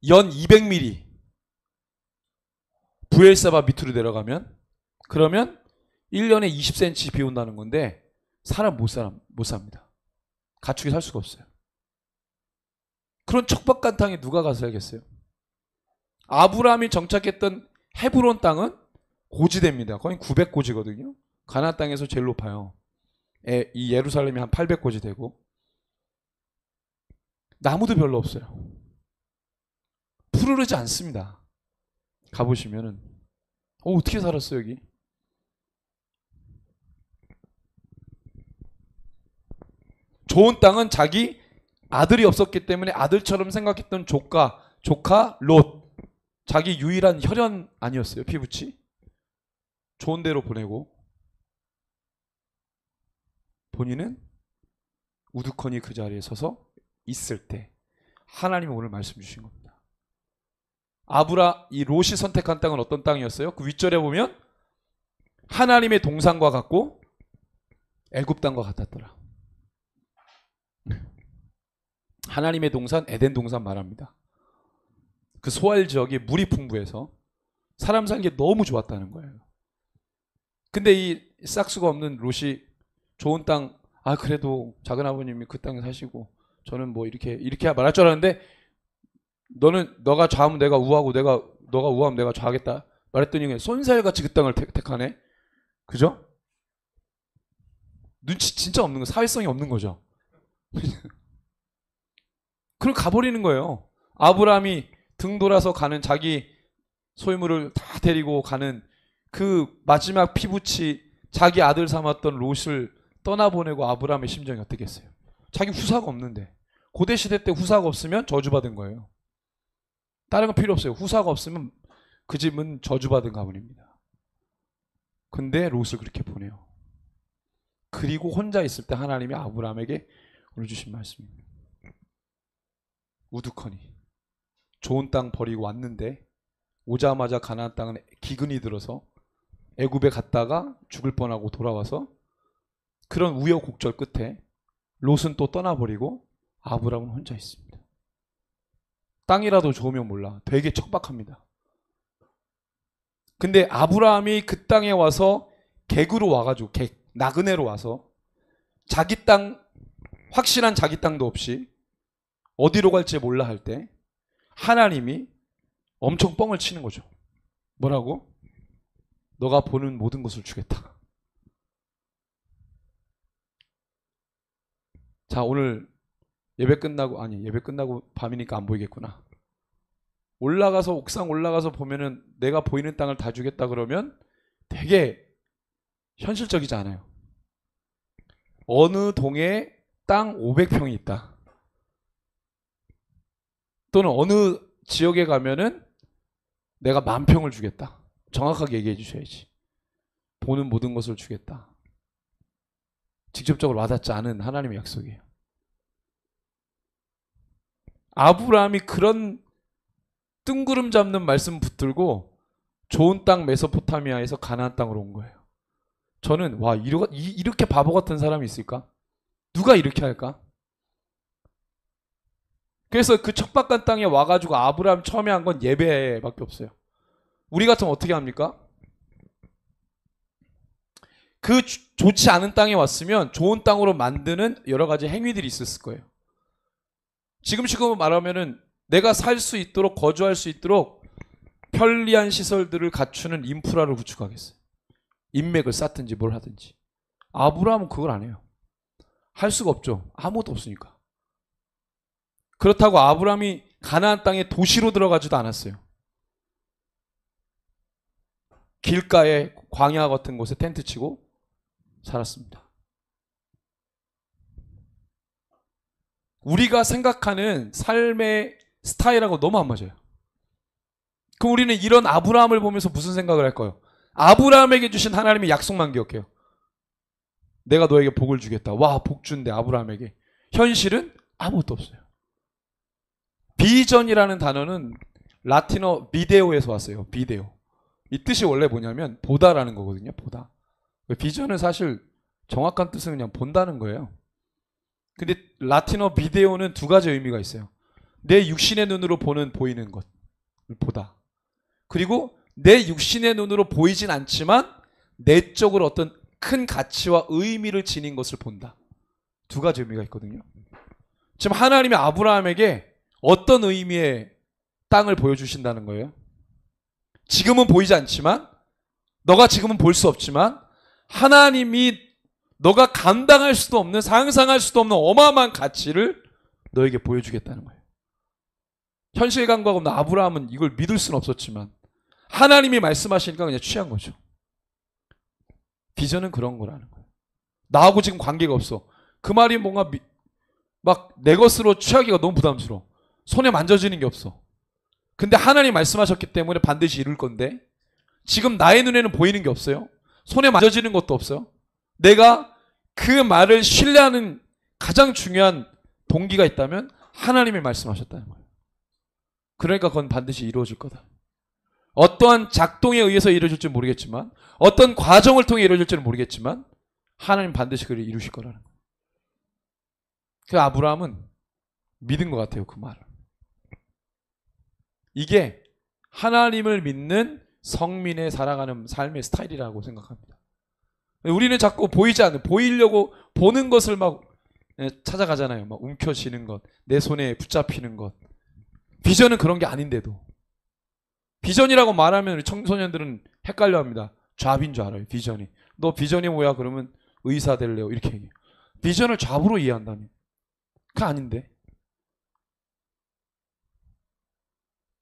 [SPEAKER 2] 연 200mm 부엘세바 밑으로 내려가면 그러면 1년에 20cm 비 온다는 건데 사람 못 삽니다. 가축이 살 수가 없어요. 그런 척박한 땅에 누가 가서 살겠어요? 아브라함이 정착했던 헤브론 땅은 고지대입니다. 거의 900고지거든요. 가나안 땅에서 제일 높아요. 이 예루살렘이 한 800고지 되고 나무도 별로 없어요. 푸르르지 않습니다. 가보시면은 어떻게 살았어요 여기? 좋은 땅은 자기 아들이 없었기 때문에 아들처럼 생각했던 조카 롯, 자기 유일한 혈연 아니었어요? 피부치? 좋은 데로 보내고 본인은 우두커니 그 자리에 서서 있을 때 하나님이 오늘 말씀 주신 겁니다. 이 롯이 선택한 땅은 어떤 땅이었어요? 그 윗절에 보면 하나님의 동산과 같고 애굽 땅과 같았더라. 하나님의 동산, 에덴 동산 말합니다. 그 소알 지역이 물이 풍부해서 사람 살기 너무 좋았다는 거예요. 근데 이 싹수가 없는 롯이 좋은 땅, 그래도 작은 아버님이 그 땅에 사시고 저는 뭐 이렇게 말할 줄 알았는데 너가 좌하면 내가 우하고 너가 우하면 내가 좌하겠다 말했더니 손살같이 그 땅을 택하네. 그죠? 눈치 진짜 없는 거, 사회성이 없는 거죠. 그럼 가버리는 거예요. 아브라함이 등 돌아서 가는 자기 소유물을 다 데리고 가는 그 마지막 피부치 자기 아들 삼았던 롯을 떠나보내고 아브라함의 심정이 어떻겠어요? 자기 후사가 없는데. 고대 시대 때 후사가 없으면 저주받은 거예요. 다른 건 필요 없어요. 후사가 없으면 그 집은 저주받은 가문입니다. 근데 롯을 그렇게 보내요. 그리고 혼자 있을 때 하나님이 아브라함에게 오늘 주신 말씀입니다. 우두커니 좋은 땅 버리고 왔는데 오자마자 가나안 땅은 기근이 들어서 애굽에 갔다가 죽을 뻔하고 돌아와서 그런 우여곡절 끝에 롯은 또 떠나버리고 아브라함은 혼자 있습니다. 땅이라도 좋으면 몰라. 되게 척박합니다. 근데 아브라함이 그 땅에 와서 객으로 와가지고 나그네로 와서 자기 땅, 확실한 자기 땅도 없이 어디로 갈지 몰라 할 때 하나님이 엄청 뻥을 치는 거죠. 뭐라고? 너가 보는 모든 것을 주겠다. 자, 오늘 예배 끝나고 밤이니까 안 보이겠구나. 옥상 올라가서 보면은 내가 보이는 땅을 다 주겠다 그러면 되게 현실적이지 않아요. 어느 동에 땅 500평이 있다. 또는 어느 지역에 가면은 내가 10,000평을 주겠다. 정확하게 얘기해 주셔야지. 보는 모든 것을 주겠다. 직접적으로 와닿지 않은 하나님의 약속이에요. 아브라함이 그런 뜬구름 잡는 말씀 붙들고 좋은 땅 메소포타미아에서 가나안 땅으로 온 거예요. 저는 이렇게 바보 같은 사람이 있을까? 누가 이렇게 할까? 그래서 그 척박한 땅에 와가지고 아브라함 처음에 한 건 예배밖에 없어요. 우리 같으면 어떻게 합니까? 그 좋지 않은 땅에 왔으면 좋은 땅으로 만드는 여러 가지 행위들이 있었을 거예요. 지금식으로 말하면은 내가 살 수 있도록 거주할 수 있도록 편리한 시설들을 갖추는 인프라를 구축하겠어요. 인맥을 쌓든지 뭘 하든지. 아브라함은 그걸 안 해요. 할 수가 없죠. 아무것도 없으니까. 그렇다고 아브라함이 가나안 땅에 도시로 들어가지도 않았어요. 길가에 광야 같은 곳에 텐트 치고 살았습니다. 우리가 생각하는 삶의 스타일하고 너무 안 맞아요. 그럼 우리는 이런 아브라함을 보면서 무슨 생각을 할까요? 아브라함에게 주신 하나님의 약속만 기억해요. 내가 너에게 복을 주겠다. 와, 복 준대 아브라함에게. 현실은 아무것도 없어요. 비전이라는 단어는 라틴어 비데오에서 왔어요. 비데오. 이 뜻이 원래 뭐냐면 보다라는 거거든요. 보다. 비전은 사실 정확한 뜻은 그냥 본다는 거예요. 근데 라틴어 비데오는 두 가지 의미가 있어요. 내 육신의 눈으로 보이는 것. 보다. 그리고 내 육신의 눈으로 보이진 않지만 내적으로 어떤 큰 가치와 의미를 지닌 것을 본다. 두 가지 의미가 있거든요. 지금 하나님이 아브라함에게 어떤 의미의 땅을 보여주신다는 거예요? 지금은 보이지 않지만, 너가 지금은 볼 수 없지만 하나님이 너가 감당할 수도 없는, 상상할 수도 없는 어마어마한 가치를 너에게 보여주겠다는 거예요. 현실 감각 없는 아브라함은 이걸 믿을 수는 없었지만 하나님이 말씀하시니까 그냥 취한 거죠. 비전은 그런 거라는 거예요. 나하고 지금 관계가 없어. 그 말이 뭔가 막 내 것으로 취하기가 너무 부담스러워. 손에 만져지는 게 없어. 근데 하나님 말씀하셨기 때문에 반드시 이룰 건데 지금 나의 눈에는 보이는 게 없어요. 손에 만져지는 것도 없어요. 내가 그 말을 신뢰하는 가장 중요한 동기가 있다면 하나님이 말씀하셨다는 거예요. 그러니까 그건 반드시 이루어질 거다. 어떠한 작동에 의해서 이루어질지 모르겠지만, 어떤 과정을 통해 이루어질지는 모르겠지만 하나님 반드시 그를 이루실 거라는 거예요. 그 아브라함은 믿은 것 같아요, 그 말을. 이게 하나님을 믿는 성민의 살아가는 삶의 스타일이라고 생각합니다. 우리는 자꾸 보이지 않는, 보이려고 보는 것을 막 찾아가잖아요. 막 움켜쥐는 것, 내 손에 붙잡히는 것. 비전은 그런 게 아닌데도. 비전이라고 말하면 우리 청소년들은 헷갈려 합니다. 잡인 줄 알아요, 비전이. 너 비전이 뭐야? 그러면 의사 될래요. 이렇게 얘기해요. 비전을 잡으로 이해한다면. 그게 아닌데.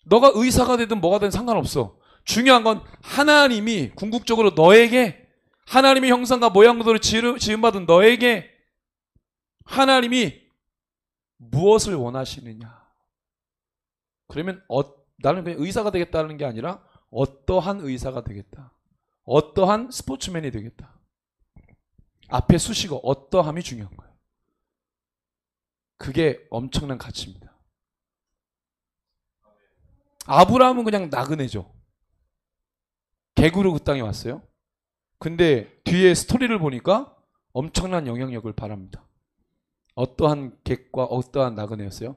[SPEAKER 2] 너가 의사가 되든 뭐가 되든 상관없어. 중요한 건 하나님이 궁극적으로 너에게, 하나님의 형상과 모양대로 지음받은 너에게 하나님이 무엇을 원하시느냐. 그러면 나는 그냥 의사가 되겠다는 게 아니라 어떠한 의사가 되겠다. 어떠한 스포츠맨이 되겠다. 앞에 수식어 어떠함이 중요한 거예요. 그게 엄청난 가치입니다. 아브라함은 그냥 나그네죠. 개구로 그 땅에 왔어요. 근데 뒤에 스토리를 보니까 엄청난 영향력을 발합니다. 어떠한 객과 어떠한 나그네였어요?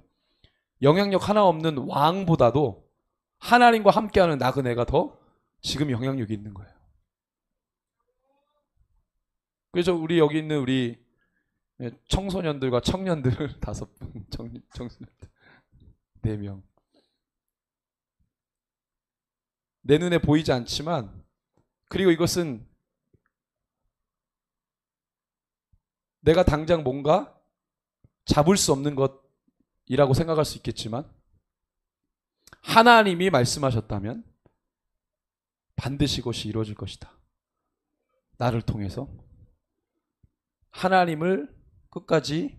[SPEAKER 2] 영향력 하나 없는 왕보다도 하나님과 함께하는 나그네가 더 지금 영향력이 있는 거예요. 그래서 우리 여기 있는 우리 청소년들과 청년들 5분, 청소년들 4명. 내 눈에 보이지 않지만, 그리고 이것은 내가 당장 뭔가 잡을 수 없는 것이라고 생각할 수 있겠지만 하나님이 말씀하셨다면 반드시 그것이 이루어질 것이다. 나를 통해서 하나님을 끝까지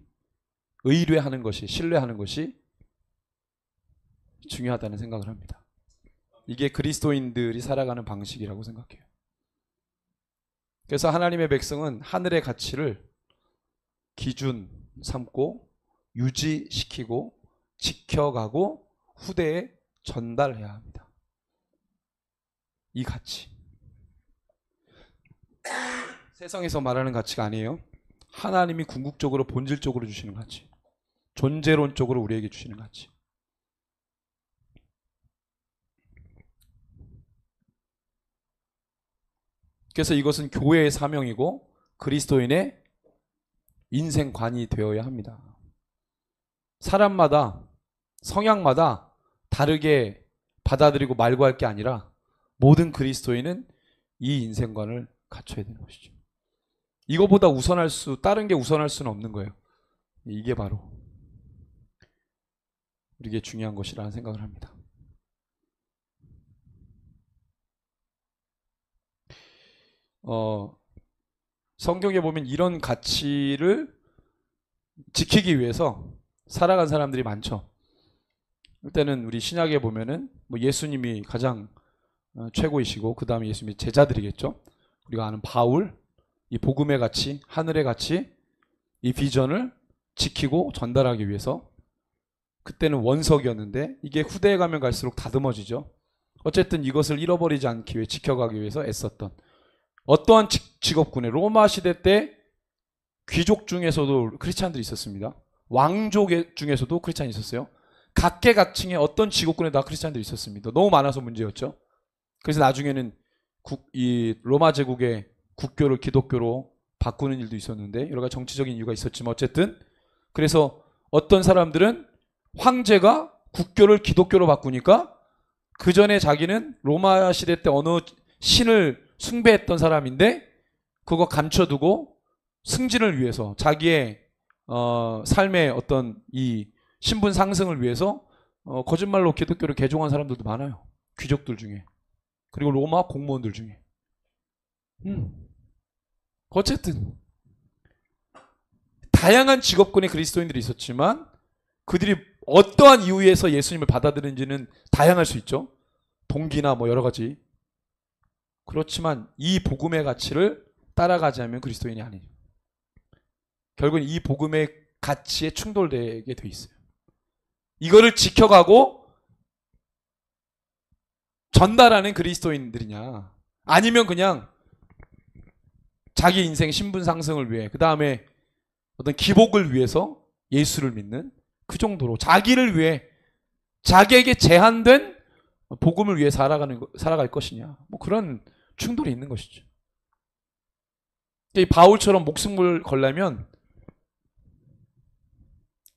[SPEAKER 2] 의뢰하는 것이, 신뢰하는 것이 중요하다는 생각을 합니다. 이게 그리스도인들이 살아가는 방식이라고 생각해요. 그래서 하나님의 백성은 하늘의 가치를 기준 삼고 유지시키고 지켜가고 후대에 전달해야 합니다. 이 가치. 세상에서 말하는 가치가 아니에요. 하나님이 궁극적으로 본질적으로 주시는 가치. 존재론적으로 우리에게 주시는 가치. 그래서 이것은 교회의 사명이고 그리스도인의 인생관이 되어야 합니다. 사람마다 성향마다 다르게 받아들이고 말고할 게 아니라 모든 그리스도인은 이 인생관을 갖춰야 되는 것이죠. 이거보다 다른 게 우선할 수는 없는 거예요. 이게 바로 우리에게 중요한 것이라는 생각을 합니다. 성경에 보면 이런 가치를 지키기 위해서 살아간 사람들이 많죠. 일단은 우리 신약에 보면은 예수님이 가장 최고이시고 그 다음에 예수님의 제자들이겠죠. 우리가 아는 바울, 이 복음의 가치, 하늘의 가치, 이 비전을 지키고 전달하기 위해서 그때는 원석이었는데 이게 후대에 가면 갈수록 다듬어지죠. 어쨌든 이것을 잃어버리지 않기 위해 지켜가기 위해서 애썼던 어떠한 직업군에 로마 시대 때 귀족 중에서도 크리스찬들이 있었습니다. 왕족 중에서도 크리스찬이 있었어요. 각계각층의 어떤 직업군에 다 크리스찬들이 있었습니다. 너무 많아서 문제였죠. 그래서 나중에는 이 로마 제국의 국교를 기독교로 바꾸는 일도 있었는데 여러 가지 정치적인 이유가 있었지만 어쨌든 그래서 어떤 사람들은 황제가 국교를 기독교로 바꾸니까 그 전에 자기는 로마 시대 때 어느 신을 숭배했던 사람인데 그거 감춰두고 승진을 위해서 자기의 삶의 어떤 이 신분 상승을 위해서 거짓말로 기독교를 개종한 사람들도 많아요. 귀족들 중에. 그리고 로마 공무원들 중에. 어쨌든 다양한 직업군의 그리스도인들이 있었지만 그들이 어떠한 이유에서 예수님을 받아들이는지는 다양할 수 있죠. 동기나 뭐 여러 가지. 그렇지만 이 복음의 가치를 따라가지 않으면 그리스도인이 아니에요. 결국은 이 복음의 가치에 충돌되게 돼 있어요. 이거를 지켜가고 전달하는 그리스도인들이냐 아니면 그냥 자기 인생 신분 상승을 위해 그 다음에 어떤 기복을 위해서 예수를 믿는 그 정도로 자기를 위해 자기에게 제한된 복음을 위해 살아갈 것이냐 뭐 그런 충돌이 있는 것이죠. 이 바울처럼 목숨을 걸려면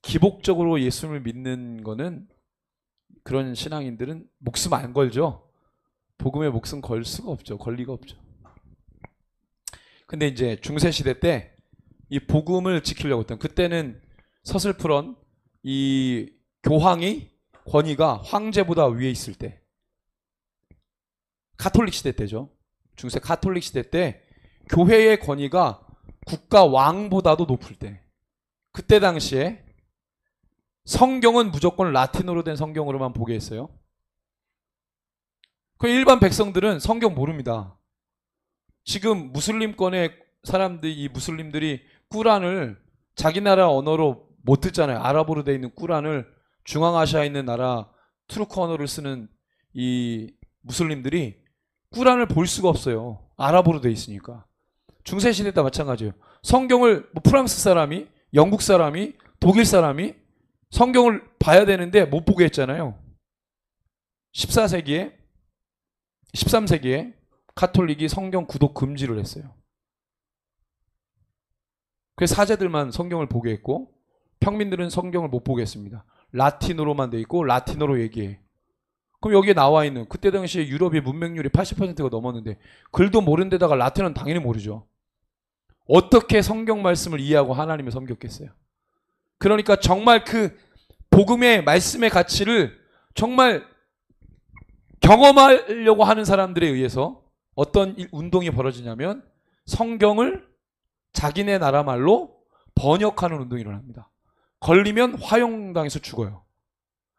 [SPEAKER 2] 기복적으로 예수를 믿는 거는 그런 신앙인들은 목숨 안 걸죠. 복음에 목숨 걸 수가 없죠. 걸 리가 없죠. 근데 이제 중세 시대 때 이 복음을 지키려고 했던 그때는 서슬프런 이 교황의 권위가 황제보다 위에 있을 때 가톨릭 시대 때죠. 중세 가톨릭 시대 때 교회의 권위가 국가 왕보다도 높을 때 그때 당시에 성경은 무조건 라틴어로 된 성경으로만 보게 했어요. 그 일반 백성들은 성경 모릅니다. 지금 무슬림권의 사람들이 이 무슬림들이 꾸란을 자기 나라 언어로 못 듣잖아요. 아랍어로 되어 있는 꾸란을 중앙아시아에 있는 나라 투르크 언어를 쓰는 이 무슬림들이 꾸란을 볼 수가 없어요. 아랍어로 되어 있으니까. 중세 시대 때 마찬가지예요. 성경을 뭐 프랑스 사람이, 영국 사람이, 독일 사람이 성경을 봐야 되는데 못 보게 했잖아요. 14세기에 13세기에 가톨릭이 성경 구독 금지를 했어요. 그래서 사제들만 성경을 보게 했고 평민들은 성경을 못 보게 했습니다. 라틴어로만 돼 있고 라틴어로 얘기해. 그럼 여기에 나와 있는 그때 당시에 유럽의 문맹률이 80%가 넘었는데 글도 모르는 데다가 라틴어는 당연히 모르죠. 어떻게 성경 말씀을 이해하고 하나님을 섬겼겠어요. 그러니까 정말 그 복음의 말씀의 가치를 정말 경험하려고 하는 사람들에 의해서 어떤 운동이 벌어지냐면 성경을 자기네 나라 말로 번역하는 운동이 일어납니다. 걸리면 화형당해서 죽어요.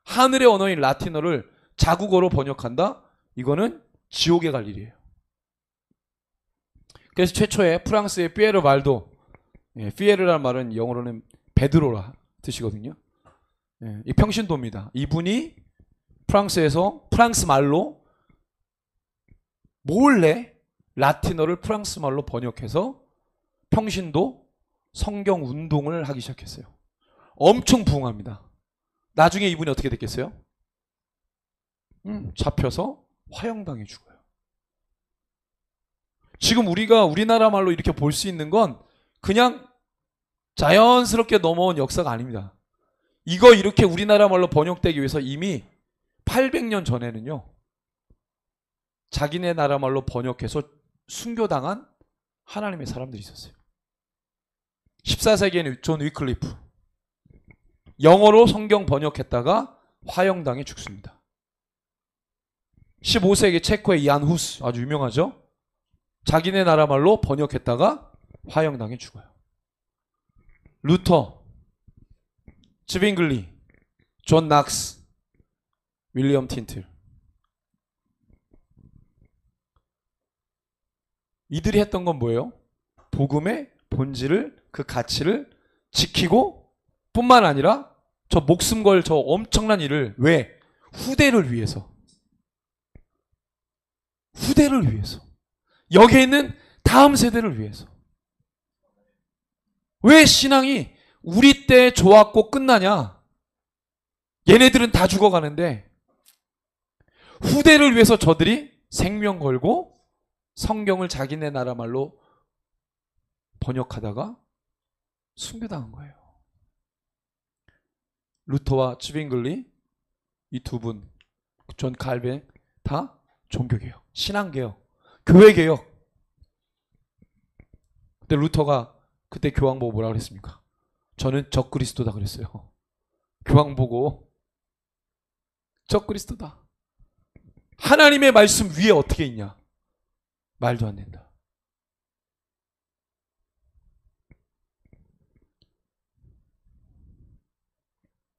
[SPEAKER 2] 하늘의 언어인 라틴어를 자국어로 번역한다? 이거는 지옥에 갈 일이에요. 그래서 최초에 프랑스의 피에르 말도, 피에르라는 말은 영어로는 베드로라 뜻이거든요. 이 평신도입니다. 이분이 프랑스에서 프랑스 말로 몰래 라틴어를 프랑스 말로 번역해서 평신도 성경 운동을 하기 시작했어요. 엄청 부흥합니다. 나중에 이분이 어떻게 됐겠어요? 잡혀서 화형당해 죽어요. 지금 우리가 우리나라 말로 이렇게 볼 수 있는 건 그냥 자연스럽게 넘어온 역사가 아닙니다. 이거 이렇게 우리나라 말로 번역되기 위해서 이미 800년 전에는요. 자기네 나라 말로 번역해서 순교당한 하나님의 사람들이 있었어요. 14세기에는 존 위클리프 영어로 성경 번역했다가 화형당해 죽습니다. 15세기 체코의 얀 후스 아주 유명하죠. 자기네 나라 말로 번역했다가 화형당해 죽어요. 루터, 즈빙글리, 존 낙스, 윌리엄 틴틀 이들이 했던 건 뭐예요? 복음의 본질을 그 가치를 지키고 뿐만 아니라 저 목숨 걸 저 엄청난 일을 왜? 후대를 위해서. 후대를 위해서. 여기에 있는 다음 세대를 위해서. 왜 신앙이 우리 때 좋았고 끝나냐? 얘네들은 다 죽어가는데 후대를 위해서 저들이 생명 걸고 성경을 자기네 나라 말로 번역하다가 순교당한 거예요. 루터와 츠빙글리 이 두 분, 존 칼빈 다 종교개혁, 신앙개혁, 교회개혁. 근데 루터가 그때 교황 보고 뭐라 그랬습니까? 저는 적그리스도다 그랬어요. 교황 보고 적그리스도다. 하나님의 말씀 위에 어떻게 있냐? 말도 안 된다.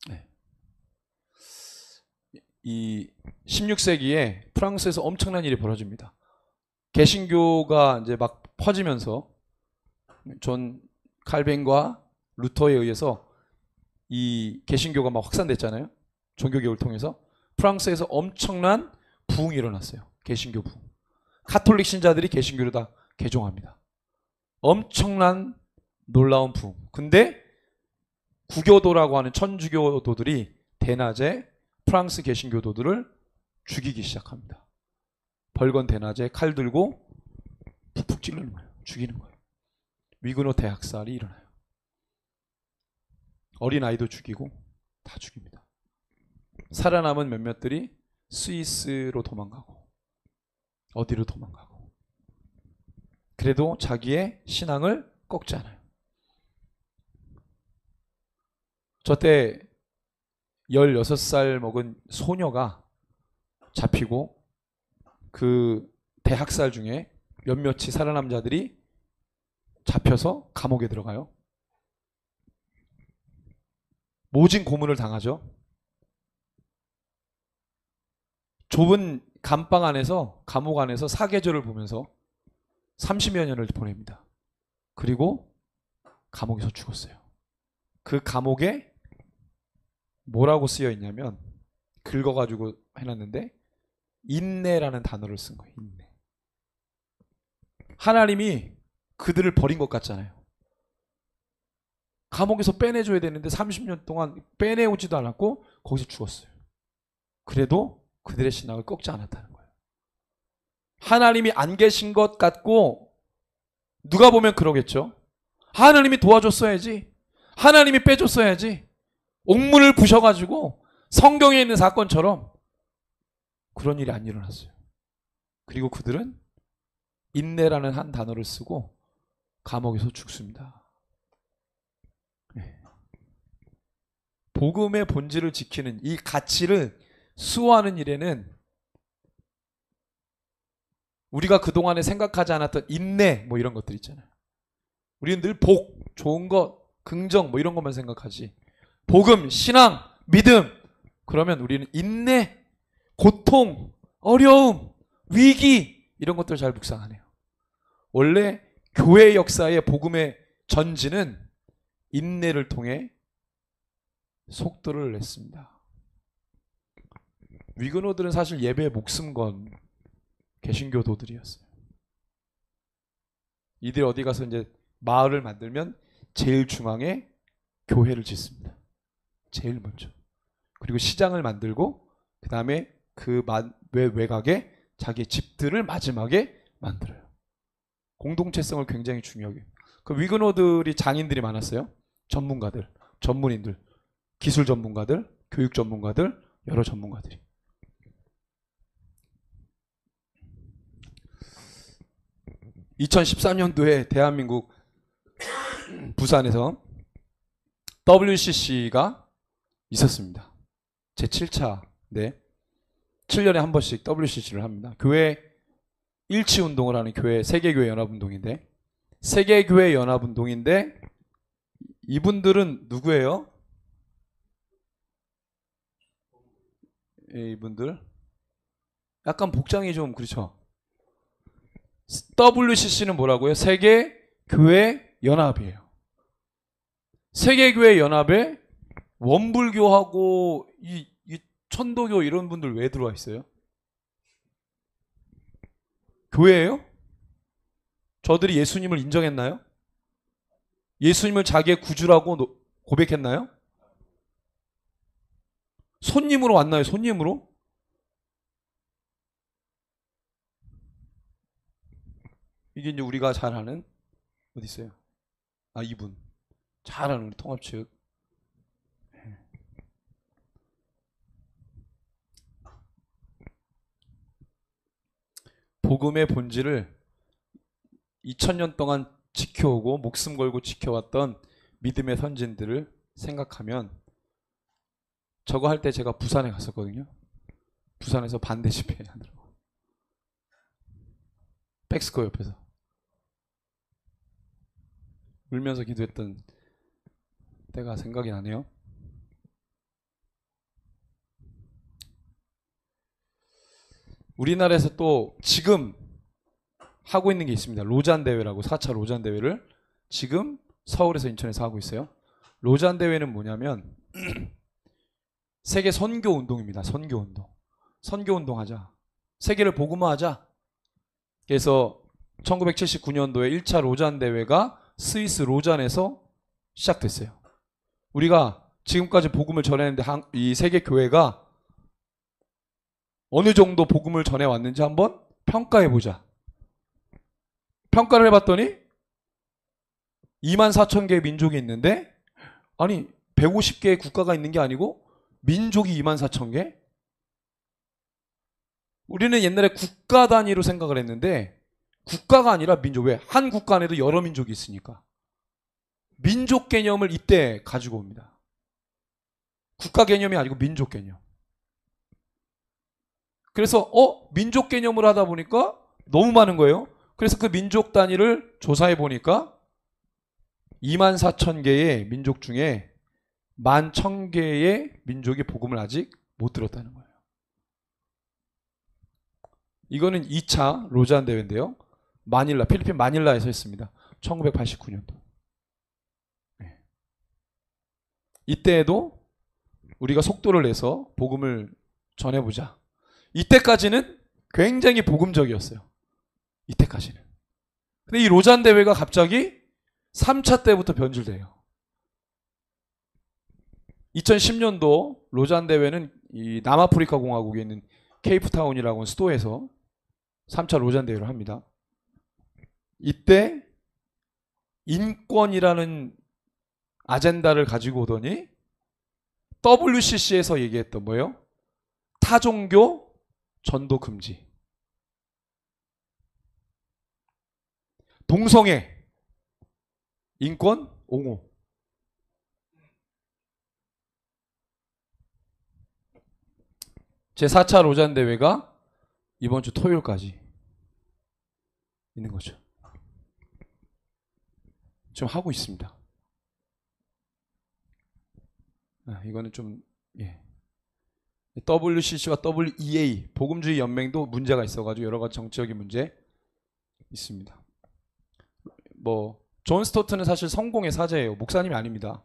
[SPEAKER 2] 네. 이 16세기에 프랑스에서 엄청난 일이 벌어집니다. 개신교가 이제 막 퍼지면서 존 칼빈과 루터에 의해서 이 개신교가 막 확산됐잖아요. 종교개혁을 통해서 프랑스에서 엄청난 부흥이 일어났어요. 개신교 부흥. 가톨릭 신자들이 개신교를 다 개종합니다. 엄청난 놀라운 부흥. 근데 구교도라고 하는 천주교도들이 대낮에 프랑스 개신교도들을 죽이기 시작합니다. 벌건 대낮에 칼 들고 푹푹 찌르는 거예요. 죽이는 거예요. 위그노 대학살이 일어나요. 어린아이도 죽이고 다 죽입니다. 살아남은 몇몇들이 스위스로 도망가고 어디로 도망가고, 그래도 자기의 신앙을 꺾지 않아요. 저때 16살 먹은 소녀가 잡히고 그 대학살 중에 몇몇이 살아남은 자들이 잡혀서 감옥에 들어가요. 모진 고문을 당하죠. 좁은 감방 안에서, 감옥 안에서 사계절을 보면서 30여 년을 보냅니다. 그리고 감옥에서 죽었어요. 그 감옥에 뭐라고 쓰여 있냐면, 긁어가지고 해놨는데 인내라는 단어를 쓴 거예요. 인내. 하나님이 그들을 버린 것 같잖아요. 감옥에서 빼내줘야 되는데 30년 동안 빼내오지도 않았고 거기서 죽었어요. 그래도 그들의 신앙을 꺾지 않았다는 거예요. 하나님이 안 계신 것 같고, 누가 보면 그러겠죠. 하나님이 도와줬어야지, 하나님이 빼줬어야지, 옥문을 부셔가지고 성경에 있는 사건처럼. 그런 일이 안 일어났어요. 그리고 그들은 인내라는 한 단어를 쓰고 감옥에서 죽습니다. 복음의 본질을 지키는 이 가치를 수호하는 일에는 우리가 그동안에 생각하지 않았던 인내 뭐 이런 것들 있잖아요. 우리는 늘 복, 좋은 것, 긍정 뭐 이런 것만 생각하지, 복음, 신앙, 믿음, 그러면 우리는 인내, 고통, 어려움, 위기 이런 것들을 잘 묵상 안 해요. 원래 교회 역사의 복음의 전지는 인내를 통해 속도를 냈습니다. 위그노들은 사실 예배에 목숨 건 개신교도들이었어요. 이들이 어디 가서 이제 마을을 만들면 제일 중앙에 교회를 짓습니다. 제일 먼저. 그리고 시장을 만들고 그 다음에 그 외곽에 자기 집들을 마지막에 만들어요. 공동체성을 굉장히 중요하게. 그 위그노들이 장인들이 많았어요. 전문가들, 전문인들, 기술 전문가들, 교육 전문가들, 여러 전문가들이. (2013년도에) 대한민국 부산에서 WCC가 있었습니다. 제7차인데 7년에 한 번씩 WCC를 합니다. 교회 일치운동을 하는 교회, 세계교회 연합운동인데, 세계교회 연합운동인데 이분들은 누구예요? 이분들 약간 복장이 좀 그렇죠. WCC는 뭐라고요? 세계교회 연합이에요. 세계교회 연합에 원불교하고 이 천도교 이런 분들 왜 들어와 있어요? 교회예요? 저들이 예수님을 인정했나요? 예수님을 자기의 구주라고 고백했나요? 손님으로 왔나요? 손님으로? 이게 이제 우리가 잘 아는 어디 있어요? 이분 잘 아는 우리 통합 측. 복음의 본질을 2000년 동안 지켜오고 목숨 걸고 지켜왔던 믿음의 선진들을 생각하면, 저거 할 때 제가 부산에 갔었거든요. 부산에서 반대 집회 하더라고. 백스코 옆에서 울면서 기도했던 때가 생각이 나네요. 우리나라에서 또 지금 하고 있는 게 있습니다. 로잔 대회라고, 4차 로잔 대회를 지금 서울에서 인천에서 하고 있어요. 로잔 대회는 뭐냐면 세계 선교 운동입니다. 선교 운동. 선교 운동하자. 세계를 복음화하자. 그래서 1979년도에 1차 로잔 대회가 스위스 로잔에서 시작됐어요. 우리가 지금까지 복음을 전했는데 이 세계 교회가 어느 정도 복음을 전해왔는지 한번 평가해보자. 평가를 해봤더니 24,000개의 민족이 있는데, 아니 150개의 국가가 있는 게 아니고 민족이 24,000개? 우리는 옛날에 국가 단위로 생각을 했는데 국가가 아니라 민족. 왜? 한 국가 안에도 여러 민족이 있으니까. 민족 개념을 이때 가지고 옵니다. 국가 개념이 아니고 민족 개념. 그래서 민족 개념을 하다 보니까 너무 많은 거예요. 그래서 그 민족 단위를 조사해 보니까 24,000개의 민족 중에 11,000개의 민족이 복음을 아직 못 들었다는 거예요. 이거는 2차 로잔 대회인데요. 마닐라, 필리핀 마닐라에서 했습니다. 1989년도. 네. 이때에도 우리가 속도를 내서 복음을 전해보자. 이때까지는 굉장히 복음적이었어요. 이때까지는. 근데 이 로잔 대회가 갑자기 3차 때부터 변질돼요. 2010년도 로잔 대회는 이 남아프리카 공화국에 있는 케이프타운이라고 하는 수도에서 3차 로잔 대회를 합니다. 이때 인권이라는 아젠다를 가지고 오더니 WCC에서 얘기했던 뭐예요? 타종교 전도 금지. 동성애 인권 옹호. 제4차 로잔 대회가 이번 주 토요일까지 있는 거죠. 지금 하고 있습니다. 이거는 좀 WCC와 WEA 복음주의 연맹도 문제가 있어가지고 여러 가지 정치적인 문제 있습니다. 존 스토트는 사실 성공의 사제예요. 목사님이 아닙니다.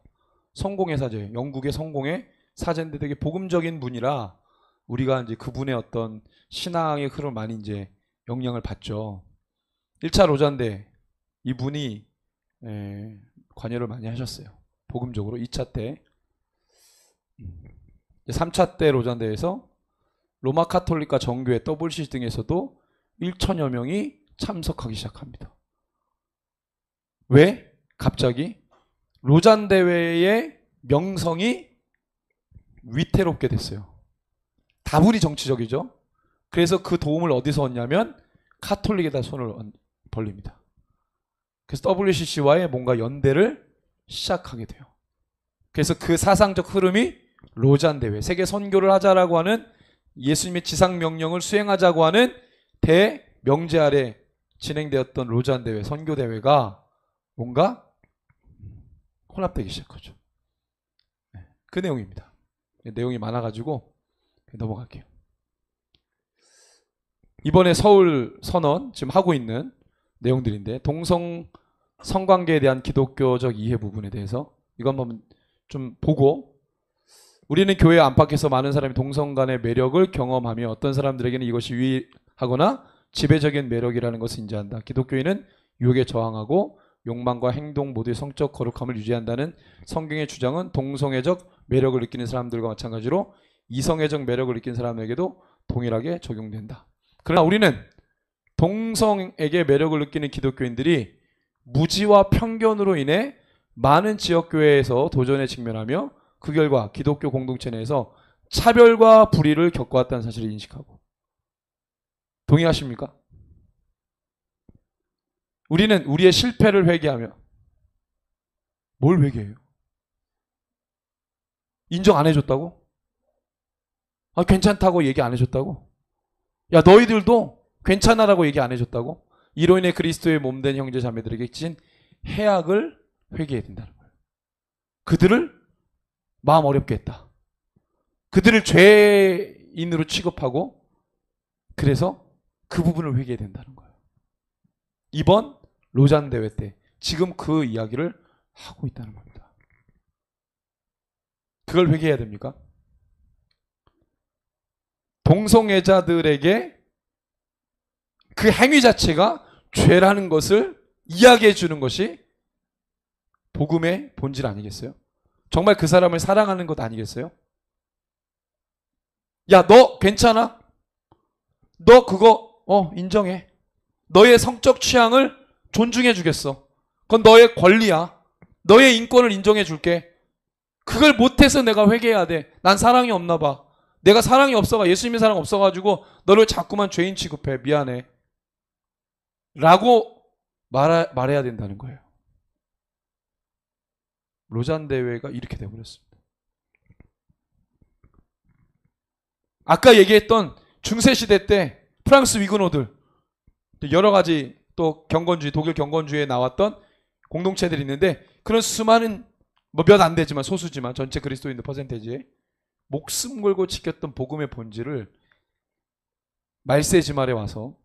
[SPEAKER 2] 성공의 사제, 영국의 성공의 사제인데 되게 복음적인 분이라 우리가 이제 그분의 어떤 신앙의 흐름을 많이 이제 영향을 받죠. 1차 로잔대 이분이 관여를 많이 하셨어요. 복음적으로 2차 때. 3차 때 로잔대에서 로마 카톨릭과 정교회 WCC 등에서도 1천여 명이 참석하기 시작합니다. 왜? 갑자기 로잔 대회의 명성이 위태롭게 됐어요. 다분히 정치적이죠. 그래서 그 도움을 어디서 얻냐면 카톨릭에다 손을 벌립니다. 그래서 WCC와의 뭔가 연대를 시작하게 돼요. 그래서 그 사상적 흐름이 로잔 대회, 세계 선교를 하자라고 하는 예수님의 지상 명령을 수행하자고 하는 대명제 아래 진행되었던 로잔 대회, 선교 대회가 뭔가 혼합되기 시작하죠. 그 내용입니다. 내용이 많아가지고 넘어갈게요. 이번에 서울 선언 지금 하고 있는 내용들인데, 동성 성관계에 대한 기독교적 이해 부분에 대해서 이거 한번 좀 보고, 우리는 교회 안팎에서 많은 사람이 동성 간의 매력을 경험하며 어떤 사람들에게는 이것이 유의하거나 지배적인 매력이라는 것을 인지한다. 기독교인은 유혹에 저항하고 욕망과 행동 모두의 성적 거룩함을 유지한다는 성경의 주장은 동성애적 매력을 느끼는 사람들과 마찬가지로 이성애적 매력을 느끼는 사람에게도 동일하게 적용된다. 그러나 우리는 동성에게 매력을 느끼는 기독교인들이 무지와 편견으로 인해 많은 지역교회에서 도전에 직면하며 그 결과 기독교 공동체 내에서 차별과 불의를 겪어왔다는 사실을 인식하고. 동의하십니까? 우리는 우리의 실패를 회개하며 뭘 회개해요? 인정 안 해줬다고? 괜찮다고 얘기 안 해줬다고? 야, 너희들도 괜찮아라고 얘기 안 해줬다고? 이로 인해 그리스도의 몸된 형제 자매들에게 진 해악을 회개해야 된다는 거예요. 그들을 마음 어렵게 했다. 그들을 죄인으로 취급하고 그래서 그 부분을 회개해야 된다는 거예요. 이번 로잔 대회 때 지금 그 이야기를 하고 있다는 겁니다. 그걸 회개해야 됩니까? 동성애자들에게 그 행위 자체가 죄라는 것을 이야기해 주는 것이 복음의 본질 아니겠어요? 정말 그 사람을 사랑하는 것 아니겠어요? 야, 너 괜찮아? 너 그거 인정해. 너의 성적 취향을 존중해 주겠어. 그건 너의 권리야. 너의 인권을 인정해 줄게. 그걸 못해서 내가 회개해야 돼. 난 사랑이 없나 봐. 내가 사랑이 없어가 예수님의 사랑 없어가지고 너를 자꾸만 죄인 취급해. 미안해. 라고 말해야 된다는 거예요. 로잔 대회가 이렇게 돼버렸습니다. 아까 얘기했던 중세시대 때 프랑스 위그노들, 여러 가지 또 경건주의, 독일 경건주의에 나왔던 공동체들이 있는데 그런 수많은 몇 안 되지만 소수지만 전체 그리스도인들 퍼센테이지에 목숨 걸고 지켰던 복음의 본질을 말세지말에 와서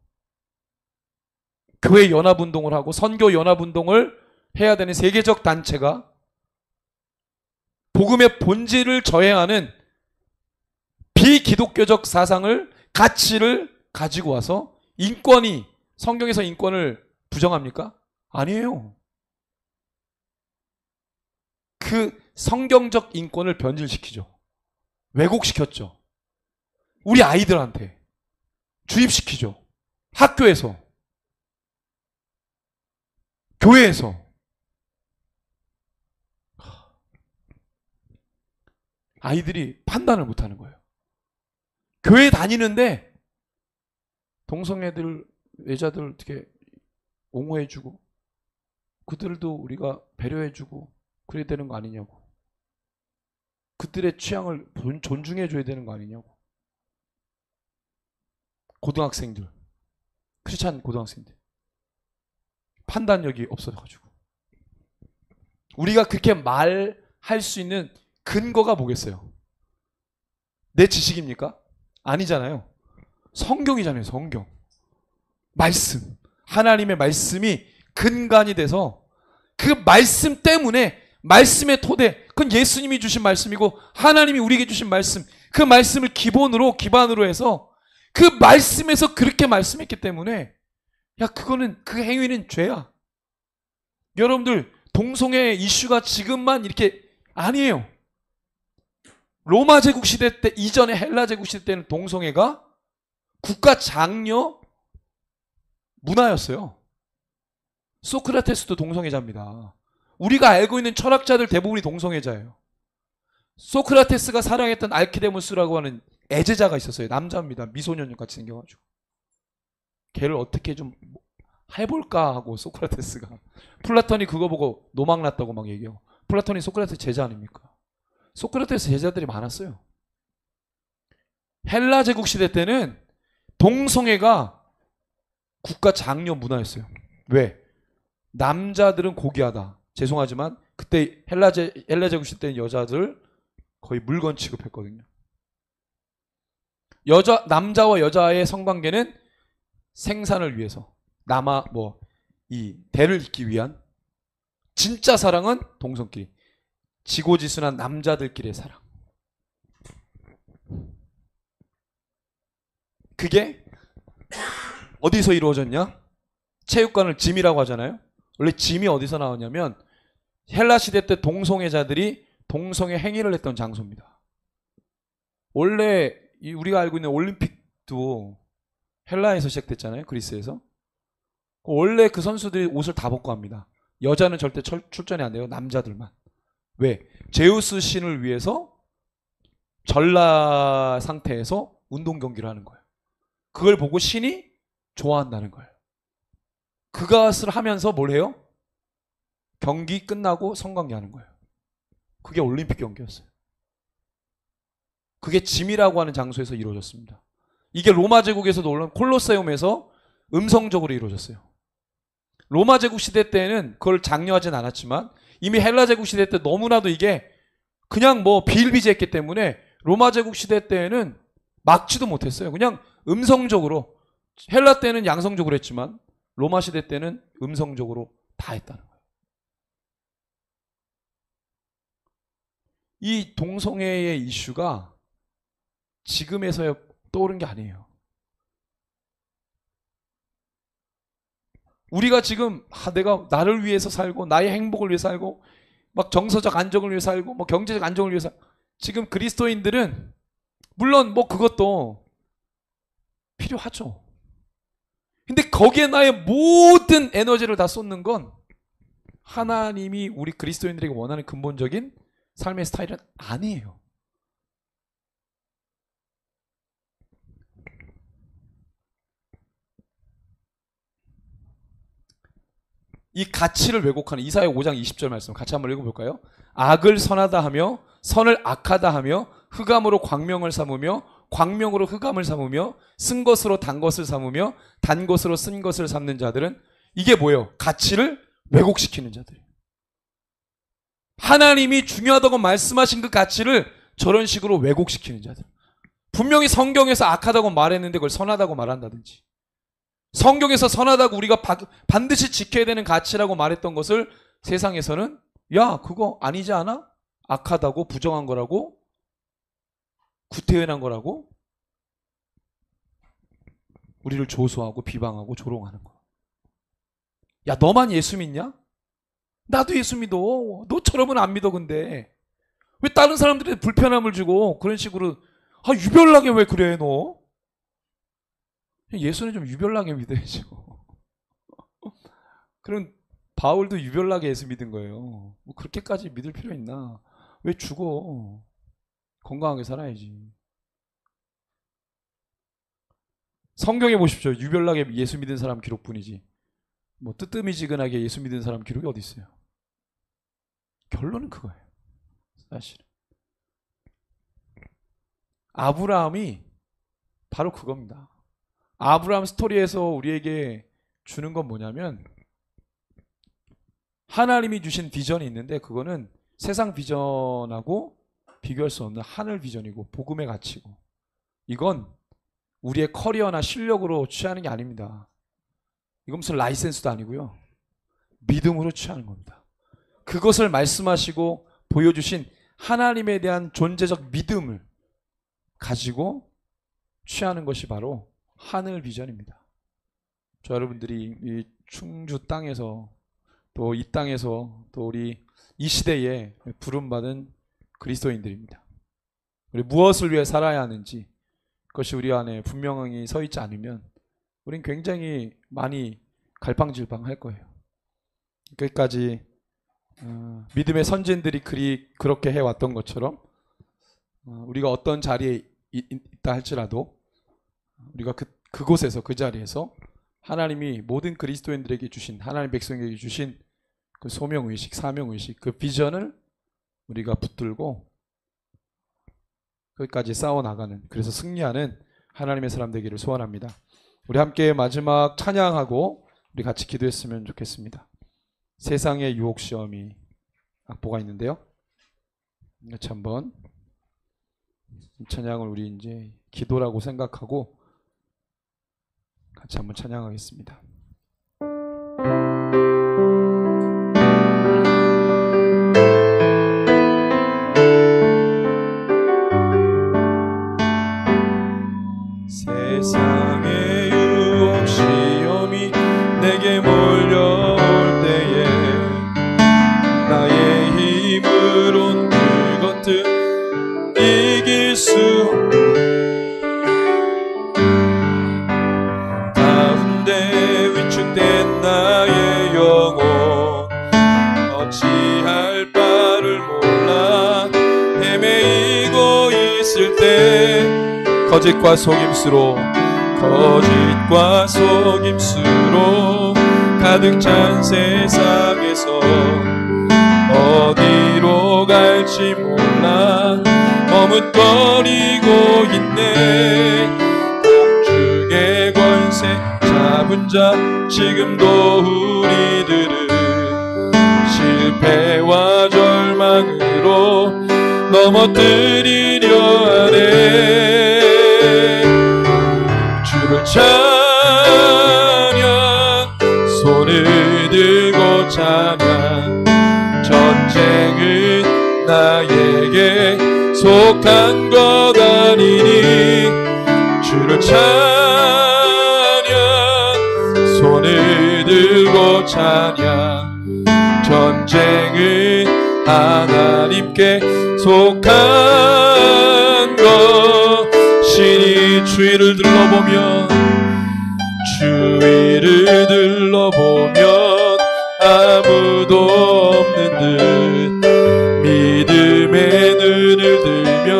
[SPEAKER 2] 교회 연합운동을 하고 선교 연합운동을 해야 되는 세계적 단체가 복음의 본질을 저해하는 비기독교적 사상을 가치를 가지고 와서 인권이 성경에서 인권을 부정합니까? 아니에요. 그 성경적 인권을 변질시키죠. 왜곡시켰죠. 우리 아이들한테 주입시키죠. 학교에서, 교회에서. 아이들이 판단을 못하는 거예요. 교회 다니는데 동성애들, 여자들 어떻게 옹호해주고 그들도 우리가 배려해주고 그래야 되는 거 아니냐고. 그들의 취향을 존중해줘야 되는 거 아니냐고. 고등학생들, 크리스찬 고등학생들 판단력이 없어가지고. 우리가 그렇게 말할 수 있는 근거가 뭐겠어요? 내 지식입니까? 아니잖아요. 성경이잖아요. 성경. 말씀. 하나님의 말씀이 근간이 돼서 그 말씀 때문에 말씀의 토대, 그건 예수님이 주신 말씀이고 하나님이 우리에게 주신 말씀, 그 말씀을 기반으로 해서 그 말씀에서 그렇게 말씀했기 때문에 그거는 그 행위는 죄야. 여러분들 동성애 이슈가 지금만 이렇게 아니에요. 로마 제국 시대 때 이전에 헬라 제국 시대 때는 동성애가 국가 장려 문화였어요. 소크라테스도 동성애자입니다. 우리가 알고 있는 철학자들 대부분이 동성애자예요. 소크라테스가 사랑했던 알키데모스라고 하는 애제자가 있었어요. 남자입니다. 미소년 같이 생겨가지고. 걔를 어떻게 좀 해볼까 하고 소크라테스가. 플라톤이 그거 보고 노망났다고 막 얘기하고. 플라톤이 소크라테스 제자 아닙니까? 소크라테스 제자들이 많았어요. 헬라 제국 시대 때는 동성애가 국가 장려 문화였어요. 왜? 남자들은 고귀하다. 죄송하지만 그때 헬라 제국 시대 때는 여자들 거의 물건 취급했거든요. 남자와 여자의 성관계는 생산을 위해서 이 대를 잇기 위한. 진짜 사랑은 동성끼리. 지고지순한 남자들끼리의 사랑. 그게 어디서 이루어졌냐? 체육관을 짐이라고 하잖아요. 원래 짐이 어디서 나오냐면 헬라 시대 때 동성애자들이 동성애 행위를 했던 장소입니다. 원래 우리가 알고 있는 올림픽도 헬라에서 시작됐잖아요. 그리스에서. 원래 그 선수들이 옷을 다 벗고 합니다. 여자는 절대 출전이 안 돼요. 남자들만. 왜? 제우스 신을 위해서 전라 상태에서 운동 경기를 하는 거예요. 그걸 보고 신이 좋아한다는 거예요. 그것을 하면서 뭘 해요? 경기 끝나고 성관계하는 거예요. 그게 올림픽 경기였어요. 그게 짐이라고 하는 장소에서 이루어졌습니다. 이게 로마 제국에서도 물론 콜로세움에서 음성적으로 이루어졌어요. 로마 제국 시대 때는 그걸 장려하진 않았지만 이미 헬라 제국 시대 때 너무나도 이게 그냥 뭐 비일비재했기 때문에 로마 제국 시대 때에는 막지도 못했어요. 그냥 음성적으로. 헬라 때는 양성적으로 했지만 로마 시대 때는 음성적으로 다 했다는 거예요. 이 동성애의 이슈가 지금에서야 떠오른 게 아니에요. 우리가 지금 내가 나를 위해서 살고 나의 행복을 위해 살고 막 정서적 안정을 위해 살고 뭐 경제적 안정을 위해서 지금 그리스도인들은 물론 뭐 그것도 필요하죠. 근데 거기에 나의 모든 에너지를 다 쏟는 건 하나님이 우리 그리스도인들에게 원하는 근본적인 삶의 스타일은 아니에요. 이 가치를 왜곡하는 이사야 5장 20절 말씀 같이 한번 읽어볼까요? 악을 선하다 하며 선을 악하다 하며 흑암으로 광명을 삼으며 광명으로 흑암을 삼으며 쓴 것으로 단 것을 삼으며 단 것으로 쓴 것을 삼는 자들은 이게 뭐예요? 가치를 왜곡시키는 자들이에요. 하나님이 중요하다고 말씀하신 그 가치를 저런 식으로 왜곡시키는 자들. 분명히 성경에서 악하다고 말했는데 그걸 선하다고 말한다든지 성경에서 선하다고 우리가 반드시 지켜야 되는 가치라고 말했던 것을 세상에서는 야 그거 아니지 않아? 악하다고 부정한 거라고 구태연한 거라고 우리를 조소하고 비방하고 조롱하는 거야. 야 너만 예수 믿냐? 나도 예수 믿어. 너처럼은 안 믿어. 근데 왜 다른 사람들한테 불편함을 주고 그런 식으로 유별나게 왜 그래 너? 예수는 좀 유별나게 믿어야죠. 그럼 바울도 유별나게 예수 믿은 거예요. 뭐 그렇게까지 믿을 필요 있나? 왜 죽어? 건강하게 살아야지. 성경에 보십시오. 유별나게 예수 믿은 사람 기록뿐이지. 뭐 뜨뜨미지근하게 예수 믿은 사람 기록이 어디 있어요? 결론은 그거예요. 사실은. 아브라함이 바로 그겁니다. 아브라함 스토리에서 우리에게 주는 건 뭐냐면 하나님이 주신 비전이 있는데 그거는 세상 비전하고 비교할 수 없는 하늘 비전이고 복음의 가치고 이건 우리의 커리어나 실력으로 취하는 게 아닙니다. 이건 무슨 라이센스도 아니고요. 믿음으로 취하는 겁니다. 그것을 말씀하시고 보여주신 하나님에 대한 존재적 믿음을 가지고 취하는 것이 바로 하늘 비전입니다. 저 여러분들이 이 충주 땅에서 또 이 땅에서 또 우리 이 시대에 부름받은 그리스도인들입니다. 우리 무엇을 위해 살아야 하는지 그것이 우리 안에 분명히 서 있지 않으면 우린 굉장히 많이 갈팡질팡할 거예요. 끝까지 믿음의 선진들이 그렇게 해왔던 것처럼 우리가 어떤 자리에 있다 할지라도 우리가 그곳에서 그 자리에서 하나님이 모든 그리스도인들에게 주신 하나님 백성에게 주신 그 소명의식, 사명의식, 그 비전을 우리가 붙들고 끝까지 싸워나가는 그래서 승리하는 하나님의 사람 되기를 소원합니다. 우리 함께 마지막 찬양하고 우리 같이 기도했으면 좋겠습니다. 세상의 유혹시험이 악보가 있는데요. 같이 한번 찬양을 우리 이제 기도라고 생각하고 같이 한번 찬양하겠습니다.
[SPEAKER 3] 세상의 유혹 시험이 내게 몰려올 때에 나의 힘으론 그것들 이길 수 없는 가운데 어찌할 바를 몰라 헤매이고 있을 때 거짓과 속임수로 가득 찬 세상에서 어디로 갈지 몰라 머뭇거리고 있네. 공중의 권세 잡은 자 지금도 우리들은 실패와 절망으로 넘어뜨리려 하네. 주를 찬양 손을 들고 찬양 전쟁은 나에게 속한 것 아니니 주를 찬양 손을 들고 찬양 전쟁은 하나님께 속한 것이니 주위를 둘러보면 아무도 없는 듯 믿음의 눈을 들면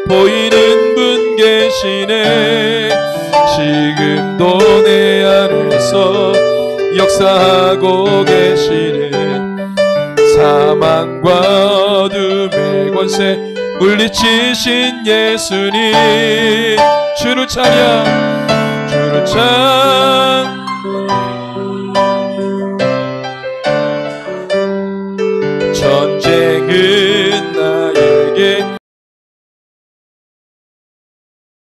[SPEAKER 3] 보이는 분 계시네. 지금도 내 안에서 역사하고 계시네. 사망과 어둠의 권세 물리치신 예수님 주를 찬양